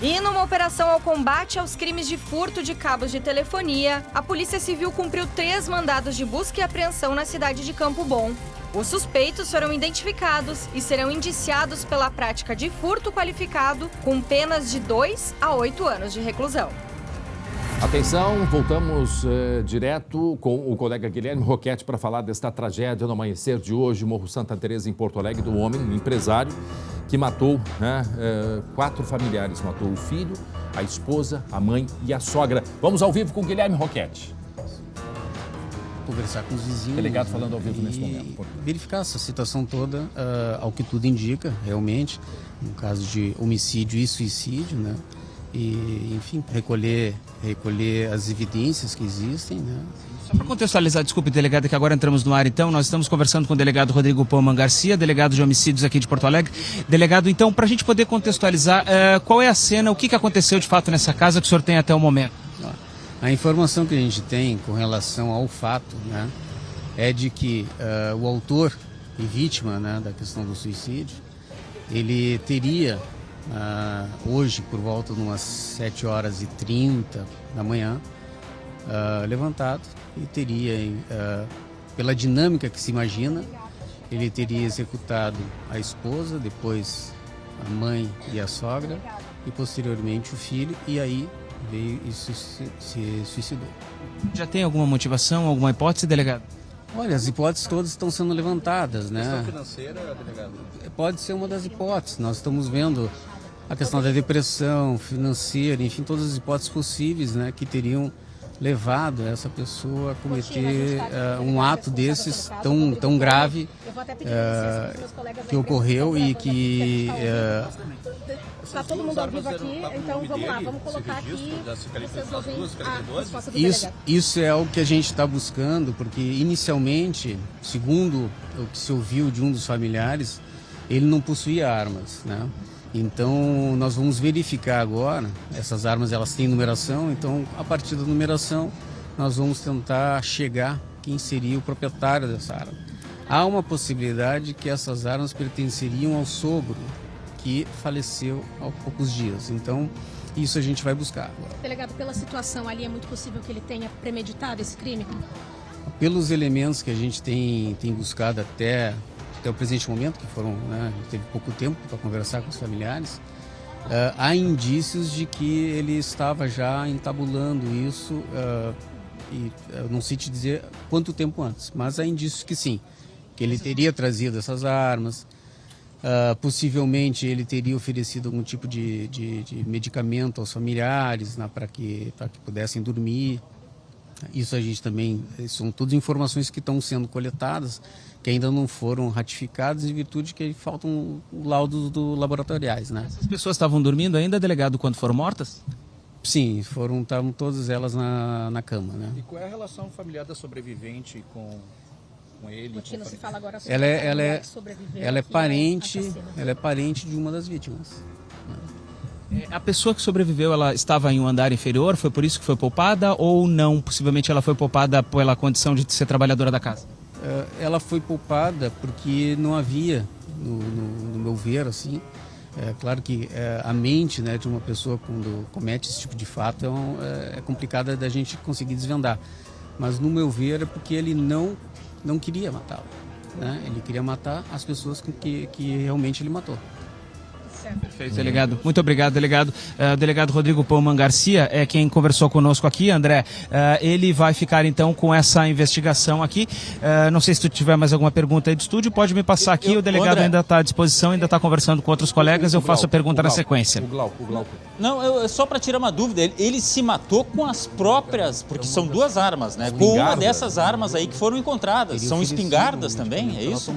E numa operação ao combate aos crimes de furto de cabos de telefonia, a Polícia Civil cumpriu 3 mandados de busca e apreensão na cidade de Campo Bom. Os suspeitos foram identificados e serão indiciados pela prática de furto qualificado com penas de 2 a 8 anos de reclusão. Atenção, voltamos direto com o colega Guilherme Roquette para falar desta tragédia no amanhecer de hoje, Morro Santa Teresa, em Porto Alegre, do homem, um empresário, que matou 4 familiares. Matou o filho, a esposa, a mãe e a sogra. Vamos ao vivo com o Guilherme Roquette. Conversar com os vizinhos. Delegado falando ao vivo nesse momento. Verificar essa situação toda, ao que tudo indica, realmente, no caso de homicídio e suicídio, né? E, enfim, recolher as evidências que existem, né? Só para contextualizar, desculpe, delegado, que agora entramos no ar, então, nós estamos conversando com o delegado Rodrigo Pauman Garcia, delegado de homicídios aqui de Porto Alegre. Delegado, então, para a gente poder contextualizar, qual é a cena, o que aconteceu de fato nessa casa que o senhor tem até o momento? A informação que a gente tem com relação ao fato, né, é de que o autor e vítima, né, da questão do suicídio, ele teria hoje por volta de umas 7h30 da manhã, levantado, e teria, pela dinâmica que se imagina, ele teria executado a esposa, depois a mãe e a sogra, e posteriormente o filho, e aí veio e se suicidou. Já tem alguma motivação, alguma hipótese, delegado? Olha, as hipóteses todas estão sendo levantadas, né? Questão financeira, delegado? Pode ser uma das hipóteses. Nós estamos vendo a questão da depressão financeira, enfim, todas as hipóteses possíveis, né, que levado essa pessoa a cometer um ato desses tão grave que ocorreu e que... Está todo mundo ao vivo aqui, então vamos lá, vamos colocar aqui, vocês ouvem a resposta do delegado. Isso é o que a gente está buscando, porque inicialmente, segundo o que se ouviu de um dos familiares, ele não possuía armas, né? Então nós vamos verificar agora, essas armas elas têm numeração, então a partir da numeração nós vamos tentar chegar quem seria o proprietário dessa arma. Há uma possibilidade que essas armas pertenceriam ao sogro, que faleceu há poucos dias. Então, isso a gente vai buscar agora. Delegado, pela situação ali, é muito possível que ele tenha premeditado esse crime? Pelos elementos que a gente tem buscado até o presente momento, que foram, né, teve pouco tempo para conversar com os familiares, há indícios de que ele estava já entabulando isso, e eu não sei te dizer quanto tempo antes, mas há indícios que sim, que ele teria trazido essas armas. Possivelmente ele teria oferecido algum tipo de medicamento aos familiares, né, para que pudessem dormir. Isso a gente também, são todas informações que estão sendo coletadas, que ainda não foram ratificadas em virtude que faltam laudos laboratoriais, né? As pessoas estavam dormindo ainda, delegado, quando foram mortas? Sim, estavam todas elas na cama, né? E qual é a relação familiar da sobrevivente com ele? Não se fala agora sobre ela é parente de uma das vítimas. A pessoa que sobreviveu, ela estava em um andar inferior, foi por isso que foi poupada ou não? Possivelmente ela foi poupada pela condição de ser trabalhadora da casa? Ela foi poupada porque não havia, no meu ver, assim, claro que a mente, né, de uma pessoa quando comete esse tipo de fato é complicada da gente conseguir desvendar. Mas no meu ver é porque ele não queria matá-la, né? Ele queria matar as pessoas que realmente ele matou. Perfeito, delegado. Muito obrigado, delegado. O delegado Rodrigo Paumann Garcia é quem conversou conosco aqui, André. Ele vai ficar então com essa investigação aqui. Não sei se tu tiver mais alguma pergunta aí do estúdio, pode me passar aqui. O delegado André, ainda está à disposição, ainda está conversando com outros colegas. Eu faço a pergunta na sequência. O Glauco. Não, só para tirar uma dúvida, ele se matou com as próprias, porque são duas armas, né? Com uma dessas armas aí que foram encontradas. São espingardas também, é isso?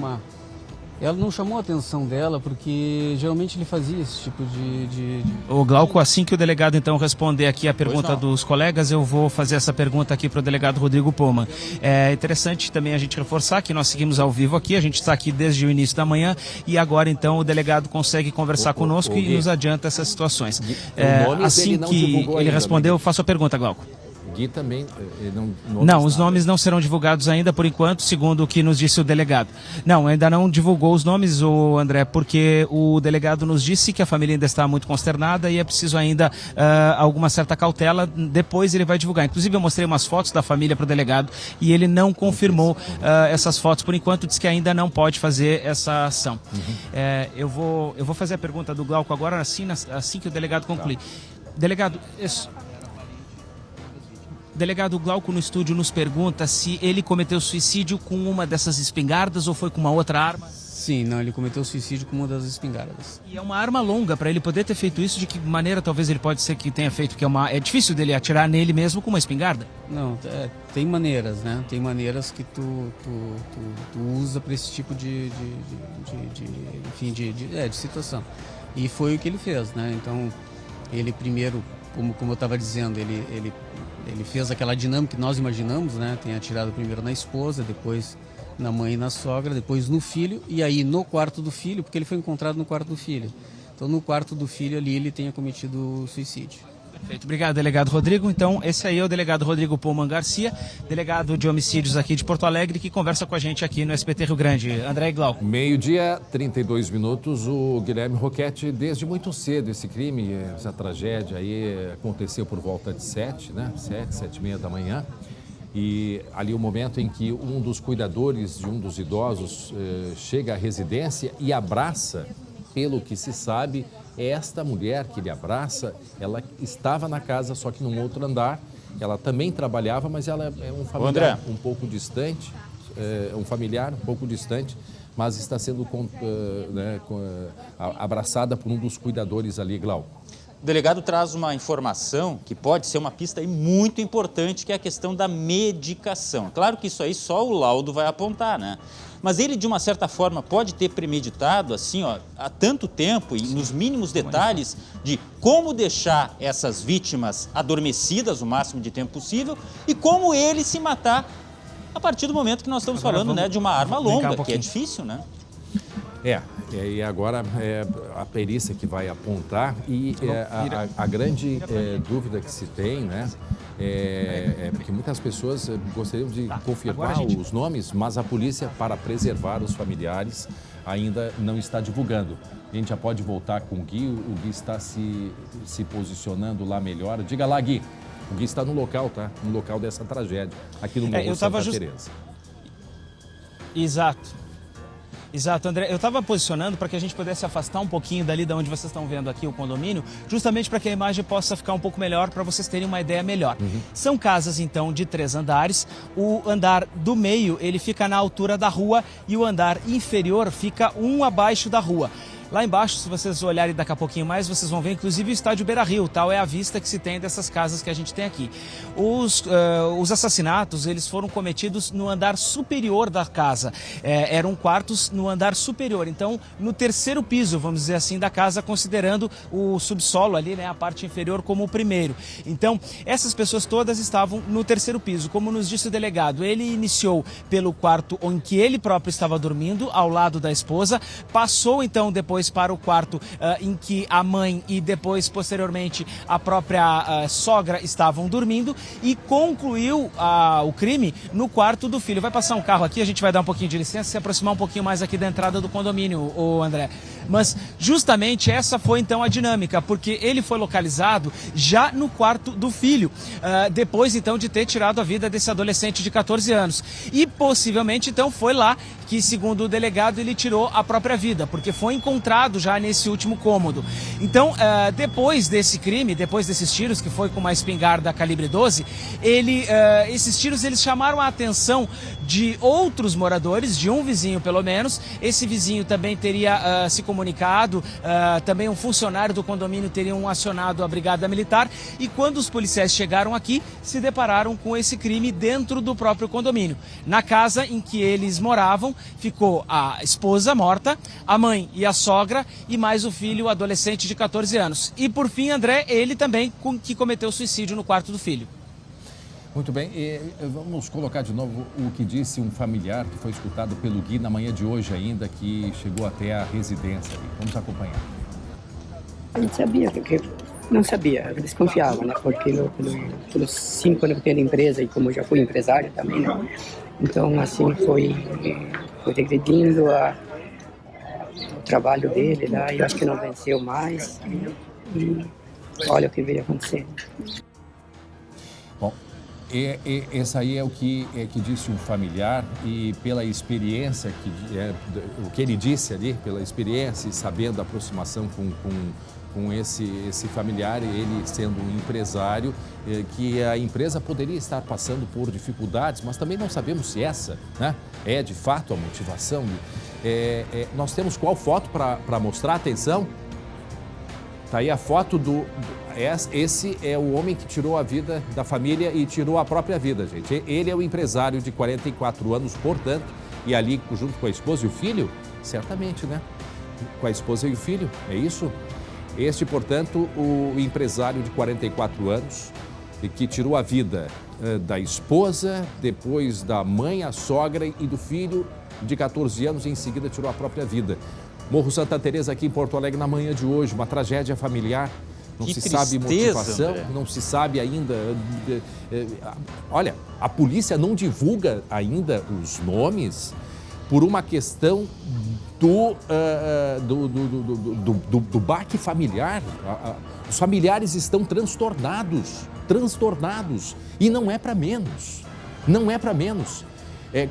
Ela não chamou a atenção dela porque geralmente ele fazia esse tipo de... O Glauco, assim que o delegado então responder aqui a pergunta dos colegas, eu vou fazer essa pergunta aqui para o delegado Rodrigo Paumann. É interessante também a gente reforçar que nós seguimos ao vivo aqui, a gente está aqui desde o início da manhã e agora então o delegado consegue conversar conosco e nos adianta essas situações. Assim que ele responder, eu faço a pergunta, Glauco. Gui também não, os nomes não serão divulgados ainda por enquanto, segundo o que nos disse o delegado. Não, ainda não divulgou os nomes, o André, porque o delegado nos disse que a família ainda está muito consternada e é preciso ainda alguma certa cautela, depois ele vai divulgar. Inclusive eu mostrei umas fotos da família para o delegado e ele não confirmou essas fotos por enquanto, disse que ainda não pode fazer essa ação. Eu vou fazer a pergunta do Glauco agora, assim que o delegado concluir. Delegado, Delegado Glauco no estúdio nos pergunta se ele cometeu suicídio com uma dessas espingardas ou foi com uma outra arma. Sim, não, ele cometeu suicídio com uma das espingardas. E é uma arma longa, para ele poder ter feito isso, de que maneira talvez ele pode ser que tenha feito, que é difícil dele atirar nele mesmo com uma espingarda? Não, tem maneiras, né? Tem maneiras que tu usa para esse tipo de situação. E foi o que ele fez, né? Então, ele primeiro, como eu estava dizendo, ele fez aquela dinâmica que nós imaginamos, né? Tem atirado primeiro na esposa, depois na mãe e na sogra, depois no filho, e aí no quarto do filho, porque ele foi encontrado no quarto do filho. Então no quarto do filho ali ele tenha cometido suicídio. Obrigado, delegado Rodrigo. Então, esse aí é o delegado Rodrigo Pullman Garcia, delegado de homicídios aqui de Porto Alegre, que conversa com a gente aqui no SBT Rio Grande. André e Glauco. Meio-dia, 32 minutos. O Guilherme Roquette, desde muito cedo, esse crime, essa tragédia aí aconteceu por volta de 7, né? 7h30 da manhã. E ali o momento em que um dos cuidadores de um dos idosos chega à residência e abraça, pelo que se sabe, esta mulher que ele abraça, ela estava na casa, só que num outro andar. Ela também trabalhava, mas ela é um familiar um pouco distante, mas está sendo abraçada por um dos cuidadores ali, Glauco. O delegado traz uma informação que pode ser uma pista aí muito importante, que é a questão da medicação. Claro que isso aí só o laudo vai apontar, né? Mas ele, de uma certa forma, pode ter premeditado, assim, ó, há tanto tempo e nos mínimos detalhes de como deixar essas vítimas adormecidas o máximo de tempo possível e como ele se matar a partir do momento que nós estamos falando, né, de uma arma longa, que é difícil, né? E agora a perícia que vai apontar e a grande dúvida que se tem, né? Porque muitas pessoas gostariam de confirmar os nomes, mas a polícia, para preservar os familiares, ainda não está divulgando. A gente já pode voltar com o Gui, o Gui está se posicionando lá melhor. Diga lá, Gui, o Gui está no local, tá? No local dessa tragédia, aqui no Morro Santa Teresa. Exato, André. Eu estava posicionando para que a gente pudesse afastar um pouquinho dali de onde vocês estão vendo aqui o condomínio, justamente para que a imagem possa ficar um pouco melhor, para vocês terem uma ideia melhor. São casas, então, de 3 andares. O andar do meio, ele fica na altura da rua e o andar inferior fica um abaixo da rua. Lá embaixo, se vocês olharem daqui a pouquinho mais, vocês vão ver inclusive o estádio Beira-Rio, tal é a vista que se tem dessas casas que a gente tem aqui. Os assassinatos, eles foram cometidos no andar superior da casa. Eram quartos no andar superior, então no 3º piso, vamos dizer assim, da casa, considerando o subsolo ali, né, a parte inferior como o primeiro. Então, essas pessoas todas estavam no 3º piso. Como nos disse o delegado, ele iniciou pelo quarto em que ele próprio estava dormindo, ao lado da esposa, passou então depois para o quarto em que a mãe e depois, posteriormente, a própria sogra estavam dormindo e concluiu o crime no quarto do filho. Vai passar um carro aqui, a gente vai dar um pouquinho de licença, se aproximar um pouquinho mais aqui da entrada do condomínio, o André. Mas justamente essa foi então a dinâmica, porque ele foi localizado já no quarto do filho, depois então de ter tirado a vida desse adolescente de 14 anos. E possivelmente então foi lá que, segundo o delegado, ele tirou a própria vida, porque foi encontrado já nesse último cômodo. Então, depois desse crime, depois desses tiros, que foi com uma espingarda calibre 12, esses tiros eles chamaram a atenção de outros moradores, de um vizinho pelo menos. Esse vizinho também teria se comunicado, também um funcionário do condomínio teriam acionado a brigada militar, e quando os policiais chegaram aqui, se depararam com esse crime dentro do próprio condomínio. Na casa em que eles moravam, ficou a esposa morta, a mãe e a sogra, e mais o filho, o adolescente de 14 anos. E por fim, André, ele também que cometeu suicídio no quarto do filho. Muito bem, vamos colocar de novo o que disse um familiar que foi escutado pelo Gui na manhã de hoje ainda, que chegou até a residência ali. Vamos acompanhar. A gente sabia, porque não sabia, eu desconfiava, né? Porque pelos 5 anos que eu tenho de empresa e como eu já fui empresário também, né? Então, assim, foi regredindo o trabalho dele lá, e eu acho que não venceu mais. E olha o que veio acontecendo. Bom, esse aí é o que disse um familiar, e pela experiência, o que ele disse ali, pela experiência e sabendo a aproximação com esse familiar, ele sendo um empresário, que a empresa poderia estar passando por dificuldades, mas também não sabemos se essa, né, é de fato a motivação. Nós temos qual foto para mostrar? Atenção. Tá aí a foto esse é o homem que tirou a vida da família e tirou a própria vida, gente. Ele é o empresário de 44 anos, portanto, e ali junto com a esposa e o filho, certamente, né? Com a esposa e o filho, é isso? Este, portanto, o empresário de 44 anos, que tirou a vida da esposa, depois da mãe, a sogra e do filho de 14 anos, e em seguida tirou a própria vida. Morro Santa Teresa, aqui em Porto Alegre, na manhã de hoje, uma tragédia familiar. não Que se sabe tristeza, motivação, André. não se sabe ainda. Olha, a polícia não divulga ainda os nomes por uma questão do baque familiar. Os familiares estão transtornados, e não é para menos,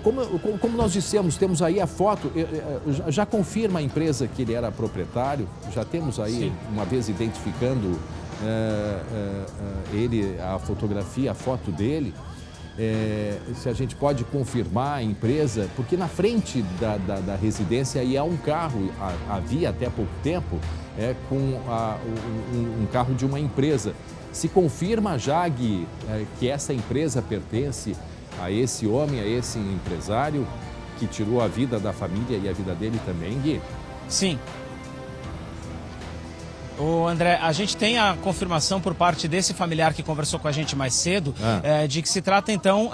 Como nós dissemos, temos aí a foto, já confirma a empresa que ele era proprietário, já temos aí, sim, uma vez identificando ele, a fotografia, a foto dele. Se a gente pode confirmar a empresa, porque na frente da residência aí há um carro, havia até pouco tempo, com um carro de uma empresa. Se confirma já, Gui, que essa empresa pertence a esse homem, a esse empresário que tirou a vida da família e a vida dele também, Gui? Sim. Ô André, a gente tem a confirmação por parte desse familiar que conversou com a gente mais cedo, de que se trata então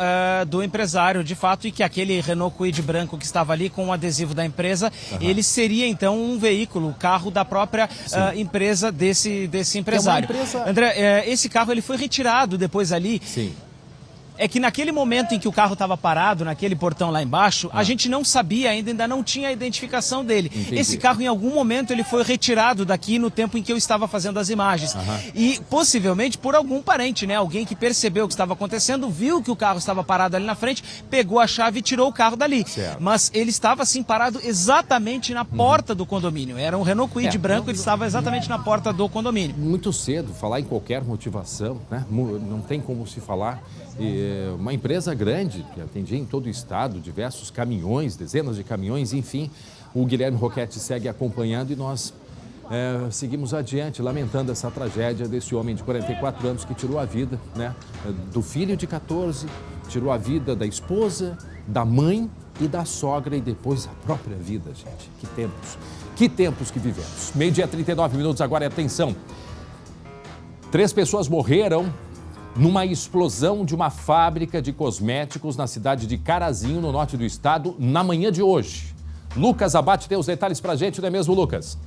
do empresário de fato, e que aquele Renault Kwid branco que estava ali com o adesivo da empresa, ele seria então um veículo, o carro da própria empresa desse empresário. André, esse carro ele foi retirado depois ali. Sim. É que naquele momento em que o carro estava parado, naquele portão lá embaixo, a gente não sabia ainda não tinha a identificação dele. Entendi. Esse carro, em algum momento, ele foi retirado daqui no tempo em que eu estava fazendo as imagens. E, possivelmente, por algum parente, né? Alguém que percebeu o que estava acontecendo, viu que o carro estava parado ali na frente, pegou a chave e tirou o carro dali. Certo. Mas ele estava, assim, parado exatamente na porta do condomínio. Era um Renault Kwid branco, ele estava exatamente na porta do condomínio. Muito cedo falar em qualquer motivação, né? Não tem como se falar. Uma empresa grande, que atendia em todo o estado, diversos caminhões, dezenas de caminhões, enfim. O Guilherme Roquette segue acompanhando e nós seguimos adiante, lamentando essa tragédia desse homem de 44 anos que tirou a vida, né, do filho de 14, tirou a vida da esposa, da mãe e da sogra e depois a própria vida, gente. Que tempos que vivemos. 12h39, agora, atenção. 3 pessoas morreram numa explosão de uma fábrica de cosméticos na cidade de Carazinho, no norte do estado, na manhã de hoje. Lucas Abate tem os detalhes pra gente, não é mesmo, Lucas?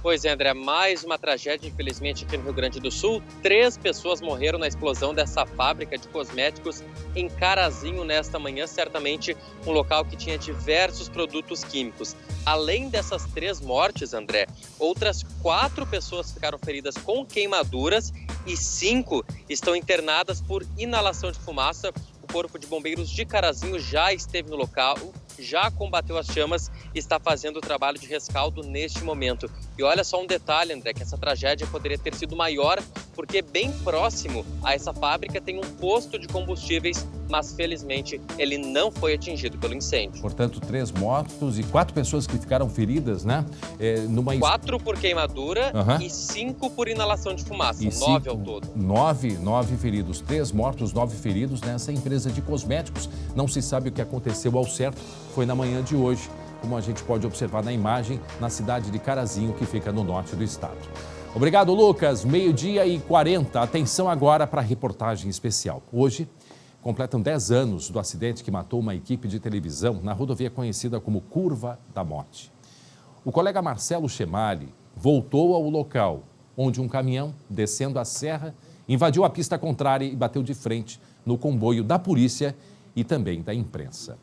Pois é, André, mais uma tragédia, infelizmente, aqui no Rio Grande do Sul. 3 pessoas morreram na explosão dessa fábrica de cosméticos em Carazinho nesta manhã, certamente um local que tinha diversos produtos químicos. Além dessas 3 mortes, André, outras 4 pessoas ficaram feridas com queimaduras e 5 estão internadas por inalação de fumaça. O Corpo de Bombeiros de Carazinho já esteve no local, já combateu as chamas e está fazendo o trabalho de rescaldo neste momento. E olha só um detalhe, André, que essa tragédia poderia ter sido maior, porque bem próximo a essa fábrica tem um posto de combustíveis, mas felizmente ele não foi atingido pelo incêndio. Portanto, 3 mortos e 4 pessoas que ficaram feridas, né? 4 por queimadura e 5 por inalação de fumaça, 9 ao todo. 9 feridos, 3 mortos, 9 feridos nessa empresa de cosméticos. Não se sabe o que aconteceu ao certo, foi na manhã de hoje, como a gente pode observar na imagem, na cidade de Carazinho, que fica no norte do estado. Obrigado, Lucas. 12h40. Atenção agora para a reportagem especial. Hoje, completam 10 anos do acidente que matou uma equipe de televisão na rodovia conhecida como Curva da Morte. O colega Marcelo Chemali voltou ao local, onde um caminhão, descendo a serra, invadiu a pista contrária e bateu de frente no comboio da polícia e também da imprensa.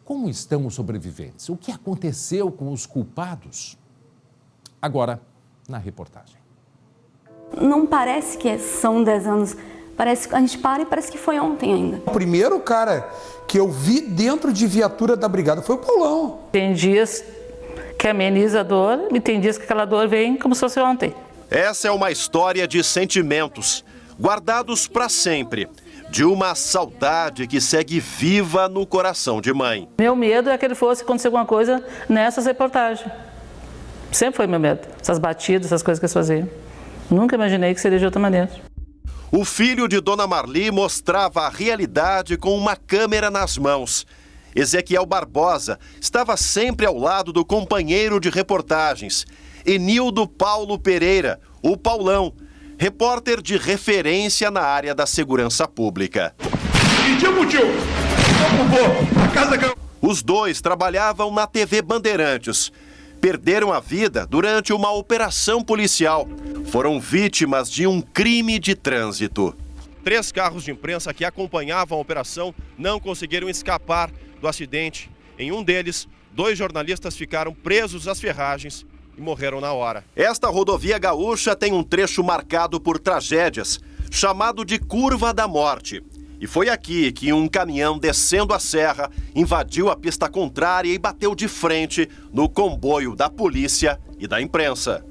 Como estão os sobreviventes? O que aconteceu com os culpados? Agora, na reportagem. Não parece que são 10 anos. Parece que a gente para e parece que foi ontem ainda. O primeiro cara que eu vi dentro de viatura da brigada foi o Paulão. Tem dias que ameniza a dor e tem dias que aquela dor vem como se fosse ontem. Essa é uma história de sentimentos, guardados para sempre. De uma saudade que segue viva no coração de mãe. Meu medo é que ele fosse acontecer alguma coisa nessas reportagens. Sempre foi meu medo. Essas batidas, essas coisas que eles faziam. Nunca imaginei que seria de outra maneira. O filho de Dona Marli mostrava a realidade com uma câmera nas mãos. Ezequiel Barbosa estava sempre ao lado do companheiro de reportagens, Enildo Paulo Pereira, o Paulão, repórter de referência na área da segurança pública. Os dois trabalhavam na TV Bandeirantes. perderam a vida durante uma operação policial. Foram vítimas de um crime de trânsito. 3 carros de imprensa que acompanhavam a operação não conseguiram escapar do acidente. Em um deles, 2 jornalistas ficaram presos às ferragens e morreram na hora. Esta rodovia gaúcha tem um trecho marcado por tragédias, chamado de Curva da Morte. E foi aqui que um caminhão descendo a serra invadiu a pista contrária e bateu de frente no comboio da polícia e da imprensa.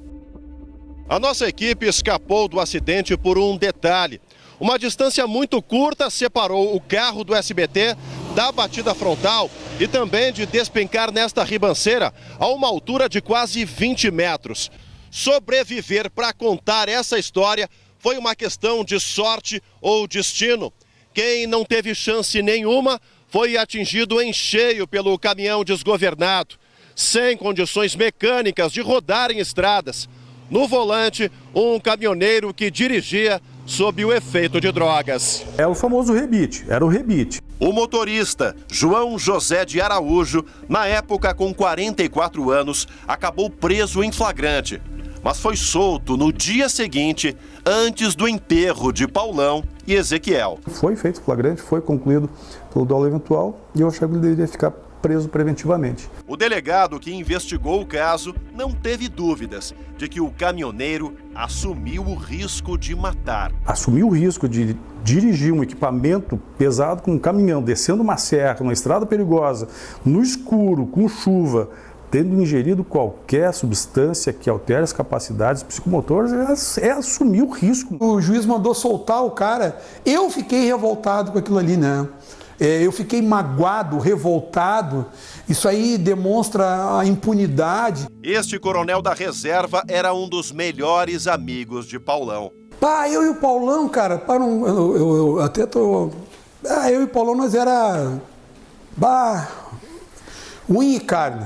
A nossa equipe escapou do acidente por um detalhe. Uma distância muito curta separou o carro do SBT da batida frontal e também de despencar nesta ribanceira a uma altura de quase 20 metros. Sobreviver para contar essa história foi uma questão de sorte ou destino. Quem não teve chance nenhuma foi atingido em cheio pelo caminhão desgovernado, sem condições mecânicas de rodar em estradas. No volante, um caminhoneiro que dirigia sob o efeito de drogas. É o famoso rebite, era o rebite. O motorista, João José de Araújo, na época com 44 anos, acabou preso em flagrante, mas foi solto no dia seguinte, antes do enterro de Paulão e Ezequiel. Foi feito flagrante, foi concluído pelo dolo eventual e eu achava que ele deveria ficar preso preventivamente. O delegado que investigou o caso não teve dúvidas de que o caminhoneiro assumiu o risco de matar. Assumiu o risco de dirigir um equipamento pesado com um caminhão, descendo uma serra, uma estrada perigosa, no escuro, com chuva, tendo ingerido qualquer substância que altere as capacidades psicomotoras, é assumir o risco. O juiz mandou soltar o cara, eu fiquei revoltado com aquilo ali, né? Eu fiquei magoado, revoltado. Isso aí demonstra a impunidade. Este coronel da reserva era um dos melhores amigos de Paulão. Pá, eu e o Paulão, cara, eu até tô... eu e o Paulão, nós era... unha e carne.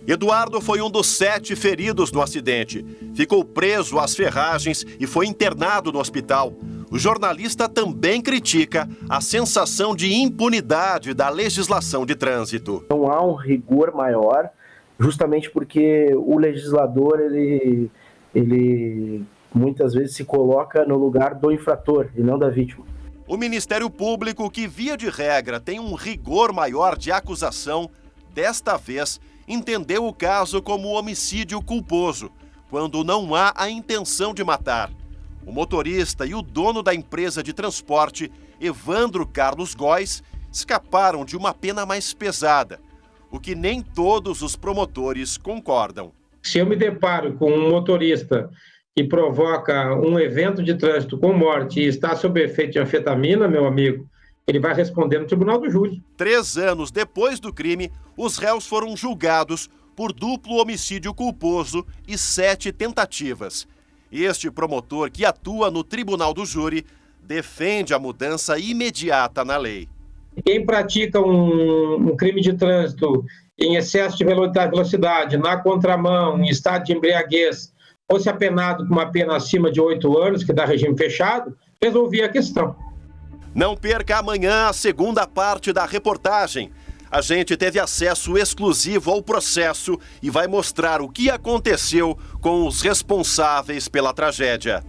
Eduardo foi um dos 7 feridos no acidente. Ficou preso às ferragens e foi internado no hospital. O jornalista também critica a sensação de impunidade da legislação de trânsito. Não há um rigor maior, justamente porque o legislador, ele muitas vezes se coloca no lugar do infrator e não da vítima. O Ministério Público, que via de regra tem um rigor maior de acusação, desta vez entendeu o caso como homicídio culposo, quando não há a intenção de matar. O motorista e o dono da empresa de transporte, Evandro Carlos Góes, escaparam de uma pena mais pesada, o que nem todos os promotores concordam. Se eu me deparo com um motorista que provoca um evento de trânsito com morte e está sob efeito de anfetamina, meu amigo, ele vai responder no Tribunal do Júri. 3 anos depois do crime, os réus foram julgados por duplo homicídio culposo e 7 tentativas. Este promotor, que atua no Tribunal do Júri, defende a mudança imediata na lei. Quem pratica um crime de trânsito em excesso de velocidade, na contramão, em estado de embriaguez, ou se apenado com uma pena acima de 8 anos, que dá regime fechado, resolvia a questão. Não perca amanhã a segunda parte da reportagem. A gente teve acesso exclusivo ao processo e vai mostrar o que aconteceu com os responsáveis pela tragédia.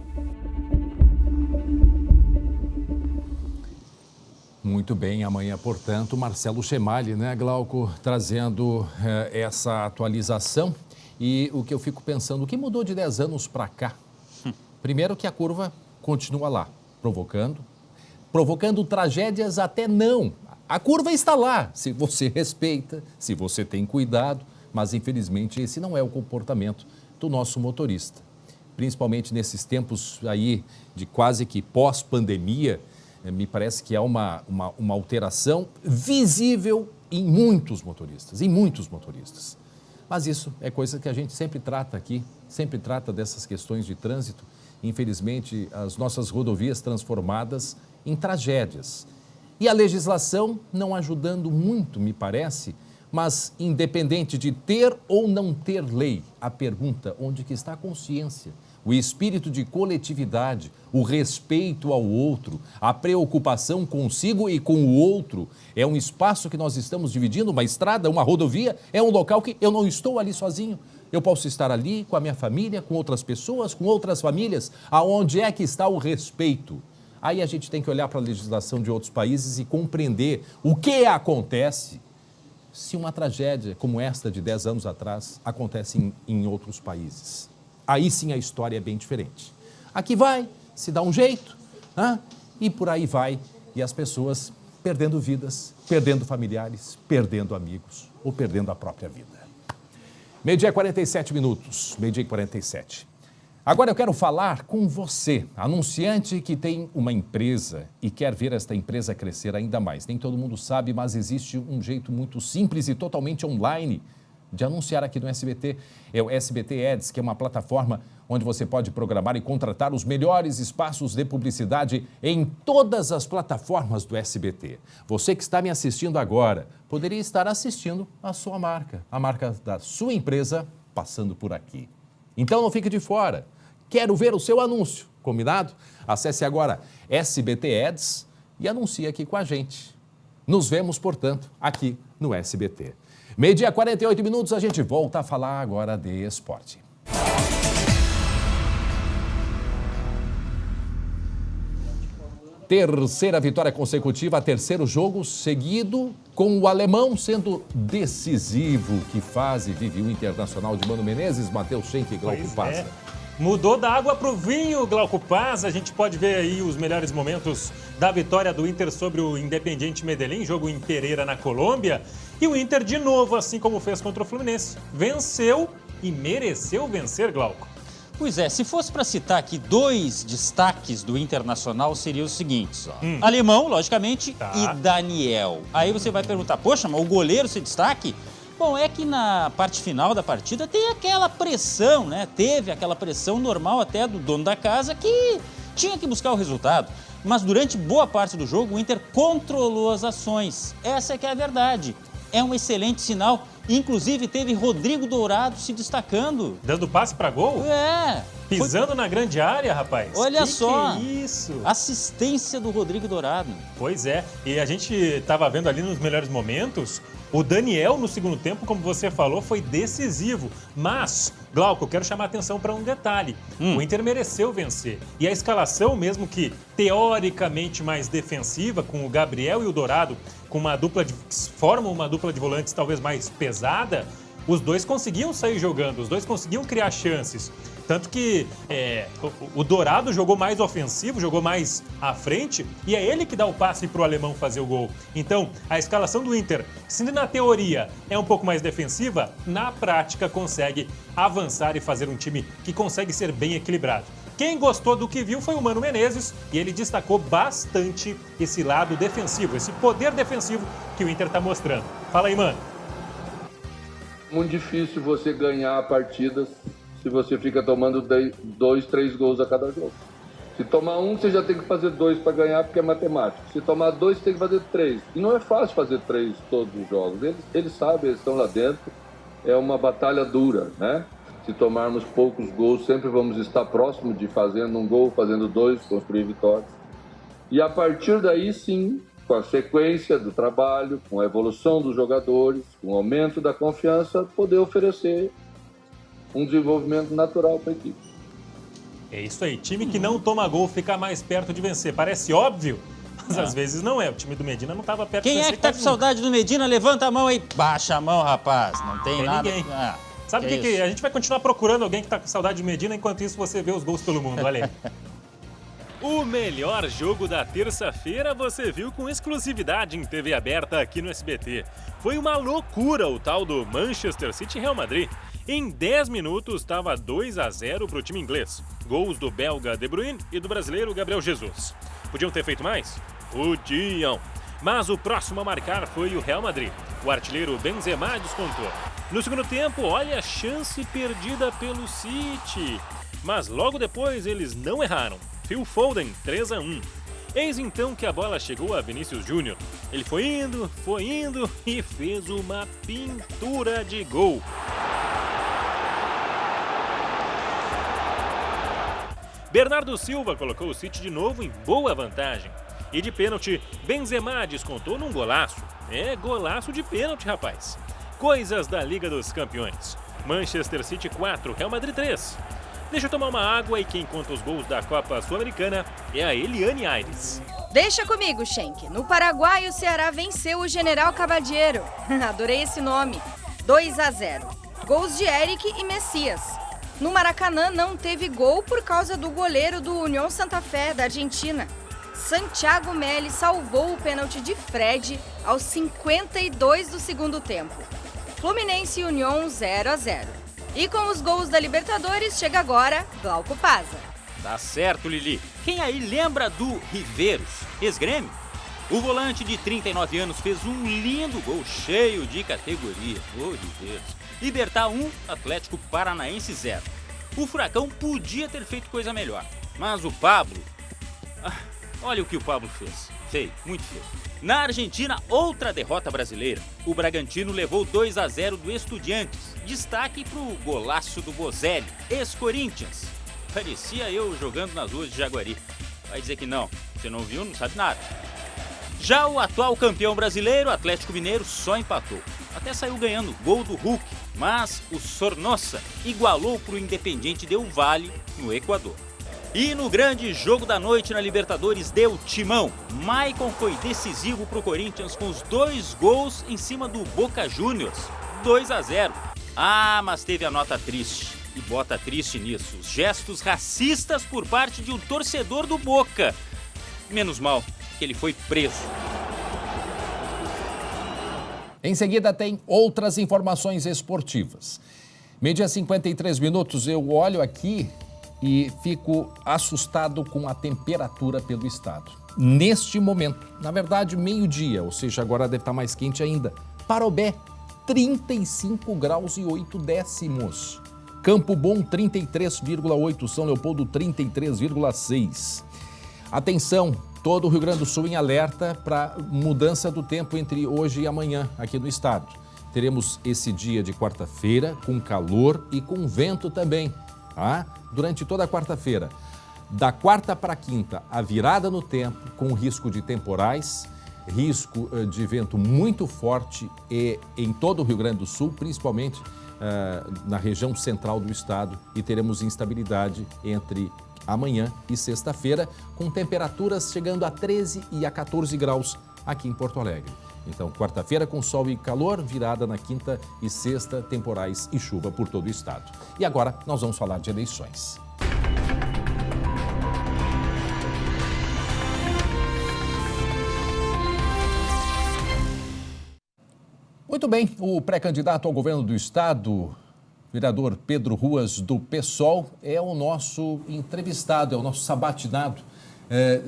Muito bem, amanhã, portanto, Marcelo Chemali, né, Glauco, trazendo essa atualização. E o que eu fico pensando, o que mudou de 10 anos para cá? Primeiro que a curva continua lá, provocando tragédias até não. A curva está lá, se você respeita, se você tem cuidado, mas infelizmente esse não é o comportamento do nosso motorista. Principalmente nesses tempos aí de quase que pós-pandemia, me parece que há uma alteração visível em muitos motoristas. Mas isso é coisa que a gente sempre trata aqui, sempre trata dessas questões de trânsito. Infelizmente, as nossas rodovias transformadas em tragédias. E a legislação não ajudando muito, me parece, mas independente de ter ou não ter lei, a pergunta, onde que está a consciência? o espírito de coletividade, o respeito ao outro, a preocupação consigo e com o outro. É um espaço que nós estamos dividindo, uma estrada, uma rodovia, é um local que eu não estou ali sozinho. Eu posso estar ali com a minha família, com outras pessoas, com outras famílias. Aonde é que está o respeito? Aí a gente tem que olhar para a legislação de outros países e compreender o que acontece se uma tragédia como esta de 10 anos atrás acontece em outros países. Aí sim a história é bem diferente. Aqui vai, se dá um jeito, e por aí vai. E as pessoas perdendo vidas, perdendo familiares, perdendo amigos ou perdendo a própria vida. 12h 47 minutos, 12h 47. Agora eu quero falar com você, anunciante que tem uma empresa e quer ver esta empresa crescer ainda mais. Nem todo mundo sabe, mas existe um jeito muito simples e totalmente online de anunciar aqui no SBT. É o SBT Ads, que é uma plataforma onde você pode programar e contratar os melhores espaços de publicidade em todas as plataformas do SBT. Você que está me assistindo agora, poderia estar assistindo a sua marca, a marca da sua empresa, passando por aqui. Então não fique de fora. Quero ver o seu anúncio, combinado? Acesse agora SBT Ads e anuncie aqui com a gente. Nos vemos, portanto, aqui no SBT. 12h 48 minutos, a gente volta a falar agora de esporte. Terceira vitória consecutiva, terceiro jogo seguido, com o alemão sendo decisivo. Que fase vive o Internacional de Mano Menezes, Matheus Schenck e Glauco Paz. Mudou da água para o vinho, Glauco Paz. A gente pode ver aí os melhores momentos da vitória do Inter sobre o Independiente Medellín, jogo em Pereira, na Colômbia. E o Inter, de novo, assim como fez contra o Fluminense, venceu e mereceu vencer, Glauco. Pois é, se fosse para citar aqui 2 destaques do Internacional, seriam os seguintes. Alemão, logicamente, e Daniel. Aí você vai perguntar, poxa, mas o goleiro se destaque? Bom, é que na parte final da partida tem aquela pressão, né? Teve aquela pressão normal até do dono da casa que tinha que buscar o resultado. Mas durante boa parte do jogo, o Inter controlou as ações. Essa é que é a verdade. É um excelente sinal. Inclusive, teve Rodrigo Dourado se destacando. Dando passe para gol? Pisando na grande área, rapaz. Olha só. Que isso? Assistência do Rodrigo Dourado. Pois é. E a gente estava vendo ali nos melhores momentos, o Daniel, no segundo tempo, como você falou, foi decisivo. Mas, Glauco, eu quero chamar a atenção para um detalhe. O Inter mereceu vencer. E a escalação, mesmo que teoricamente mais defensiva, com o Gabriel e o Dourado, com uma dupla formam uma dupla de volantes talvez mais pesada, os dois conseguiam sair jogando, os dois conseguiam criar chances. Tanto que o Dourado jogou mais ofensivo, jogou mais à frente, e é ele que dá o passe para o alemão fazer o gol. Então, a escalação do Inter, se na teoria é um pouco mais defensiva, na prática consegue avançar e fazer um time que consegue ser bem equilibrado. Quem gostou do que viu foi o Mano Menezes, e ele destacou bastante esse lado defensivo, esse poder defensivo que o Inter está mostrando. Fala aí, Mano. Muito difícil você ganhar partidas se você fica tomando 2, 3 gols a cada jogo. Se tomar 1, você já tem que fazer 2 para ganhar, porque é matemática. Se tomar 2, você tem que fazer 3. E não é fácil fazer 3 todos os jogos. Eles sabem, eles estão lá dentro. É uma batalha dura, né? Se tomarmos poucos gols, sempre vamos estar próximo de fazendo um gol, fazendo 2, construir vitórias. E a partir daí, sim, com a sequência do trabalho, com a evolução dos jogadores, com o aumento da confiança, poder oferecer um desenvolvimento natural para a equipe. É isso aí, time que não toma gol fica mais perto de vencer. Parece óbvio, mas às vezes não é. O time do Medina não estava perto de vencer. Quem é que tá com saudade do Medina? Levanta a mão aí. Baixa a mão, rapaz. Não tem nada. Ninguém. Sabe o que a gente vai continuar procurando alguém que tá com saudade de Medina, enquanto isso você vê os gols pelo mundo. Olha aí. O melhor jogo da terça-feira você viu com exclusividade em TV aberta aqui no SBT. Foi uma loucura o tal do Manchester City Real Madrid. Em 10 minutos estava 2-0 para o time inglês. Gols do belga De Bruyne e do brasileiro Gabriel Jesus. Podiam ter feito mais? Podiam. Mas o próximo a marcar foi o Real Madrid. O artilheiro Benzema descontou. No segundo tempo, olha a chance perdida pelo City. Mas logo depois eles não erraram. Phil Foden, 3-1. Eis então que a bola chegou a Vinícius Júnior. Ele foi indo e fez uma pintura de gol. Bernardo Silva colocou o City de novo em boa vantagem. E de pênalti, Benzema descontou num golaço. É, golaço de pênalti, rapaz. Coisas da Liga dos Campeões. Manchester City 4, Real Madrid 3. Deixa eu tomar uma água e quem conta os gols da Copa Sul-Americana é a Eliane Aires. Deixa comigo, Schenck. No Paraguai, o Ceará venceu o General Cavalheiro. Adorei esse nome. 2-0. Gols de Eric e Messias. No Maracanã, não teve gol por causa do goleiro do União Santa Fé, da Argentina. Santiago Meli salvou o pênalti de Fred aos 52 do segundo tempo. Fluminense e União 0-0. E com os gols da Libertadores, chega agora Glauco Paza. Tá certo, Lili. Quem aí lembra do Riveiros, ex-Grêmio? O volante de 39 anos fez um lindo gol cheio de categoria. Ô, Riveiros. Libertad 1, Atlético Paranaense 0. O Furacão podia ter feito coisa melhor, mas o Pablo... olha o que o Pablo fez. Feio, muito feio. Na Argentina, outra derrota brasileira. O Bragantino levou 2-0 do Estudiantes. Destaque pro golaço do Bozelli, ex-Corinthians. Parecia eu jogando nas ruas de Jaguari. Vai dizer que não, você não viu, não sabe nada. Já o atual campeão brasileiro, Atlético Mineiro, só empatou. Até saiu ganhando gol do Hulk, mas o Sornosa igualou pro Independiente Del Valle, no Equador. E no grande jogo da noite na Libertadores deu timão. Maicon foi decisivo pro Corinthians com os 2 gols em cima do Boca Juniors. 2-0. Ah, mas teve a nota triste. E bota triste nisso. Os gestos racistas por parte de um torcedor do Boca. Menos mal que ele foi preso. Em seguida tem outras informações esportivas. Meio-dia 53 minutos, eu olho aqui e fico assustado com a temperatura pelo estado. Neste momento, na verdade, meio-dia, ou seja, agora deve estar mais quente ainda. Parobé, 35 graus e 8 décimos. Campo Bom, 33,8. São Leopoldo, 33,6. Atenção, todo o Rio Grande do Sul em alerta para mudança do tempo entre hoje e amanhã aqui no estado. Teremos esse dia de quarta-feira com calor e com vento também. Durante toda a quarta-feira. Da quarta para a quinta, a virada no tempo com risco de temporais, risco de vento muito forte em todo o Rio Grande do Sul, principalmente na região central do estado, e teremos instabilidade entre amanhã e sexta-feira, com temperaturas chegando a 13 e a 14 graus aqui em Porto Alegre. Então, quarta-feira com sol e calor, virada na quinta e sexta, temporais e chuva por todo o estado. E agora nós vamos falar de eleições. Muito bem, o pré-candidato ao governo do estado, vereador Pedro Ruas, do PSOL, é o nosso entrevistado, é o nosso sabatinado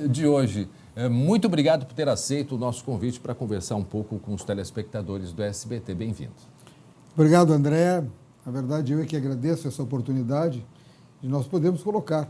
de hoje. Muito obrigado por ter aceito o nosso convite para conversar um pouco com os telespectadores do SBT. Bem-vindo. Obrigado, André. Na verdade, eu é que agradeço essa oportunidade de nós podermos colocar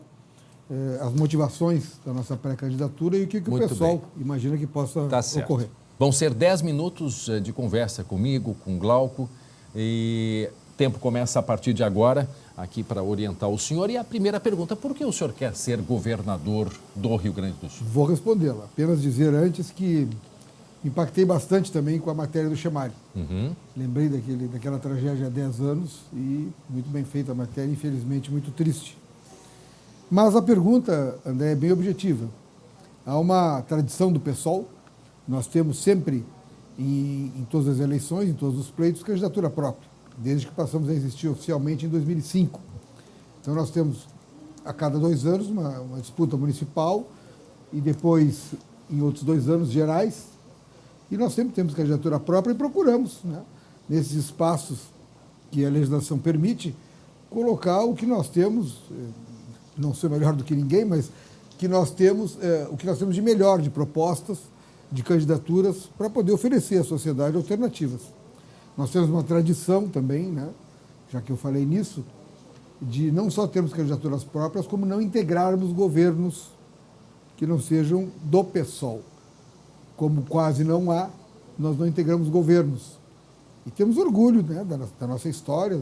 as motivações da nossa pré-candidatura e o que o pessoal imagina que possa ocorrer. Vão ser 10 minutos de conversa comigo, com o Glauco, e o tempo começa a partir de agora, aqui para orientar o senhor. E a primeira pergunta, por que o senhor quer ser governador do Rio Grande do Sul? Vou respondê-la. Apenas dizer antes que impactei bastante também com a matéria do Chemário. Lembrei daquela tragédia há 10 anos e muito bem feita a matéria, infelizmente muito triste. Mas a pergunta, André, é bem objetiva. Há uma tradição do PSOL, nós temos sempre, em todas as eleições, em todos os pleitos, candidatura própria, desde que passamos a existir oficialmente em 2005. Então nós temos, a cada 2 anos, uma disputa municipal e depois, em outros 2 anos, gerais. E nós sempre temos candidatura própria e procuramos, nesses espaços que a legislação permite, colocar o que nós temos, não sou melhor do que ninguém, mas que nós temos, o que nós temos de melhor, de propostas, de candidaturas, para poder oferecer à sociedade alternativas. Nós temos uma tradição também, já que eu falei nisso, de não só termos candidaturas próprias, como não integrarmos governos que não sejam do PSOL. Como quase não há, nós não integramos governos. E temos orgulho da nossa história,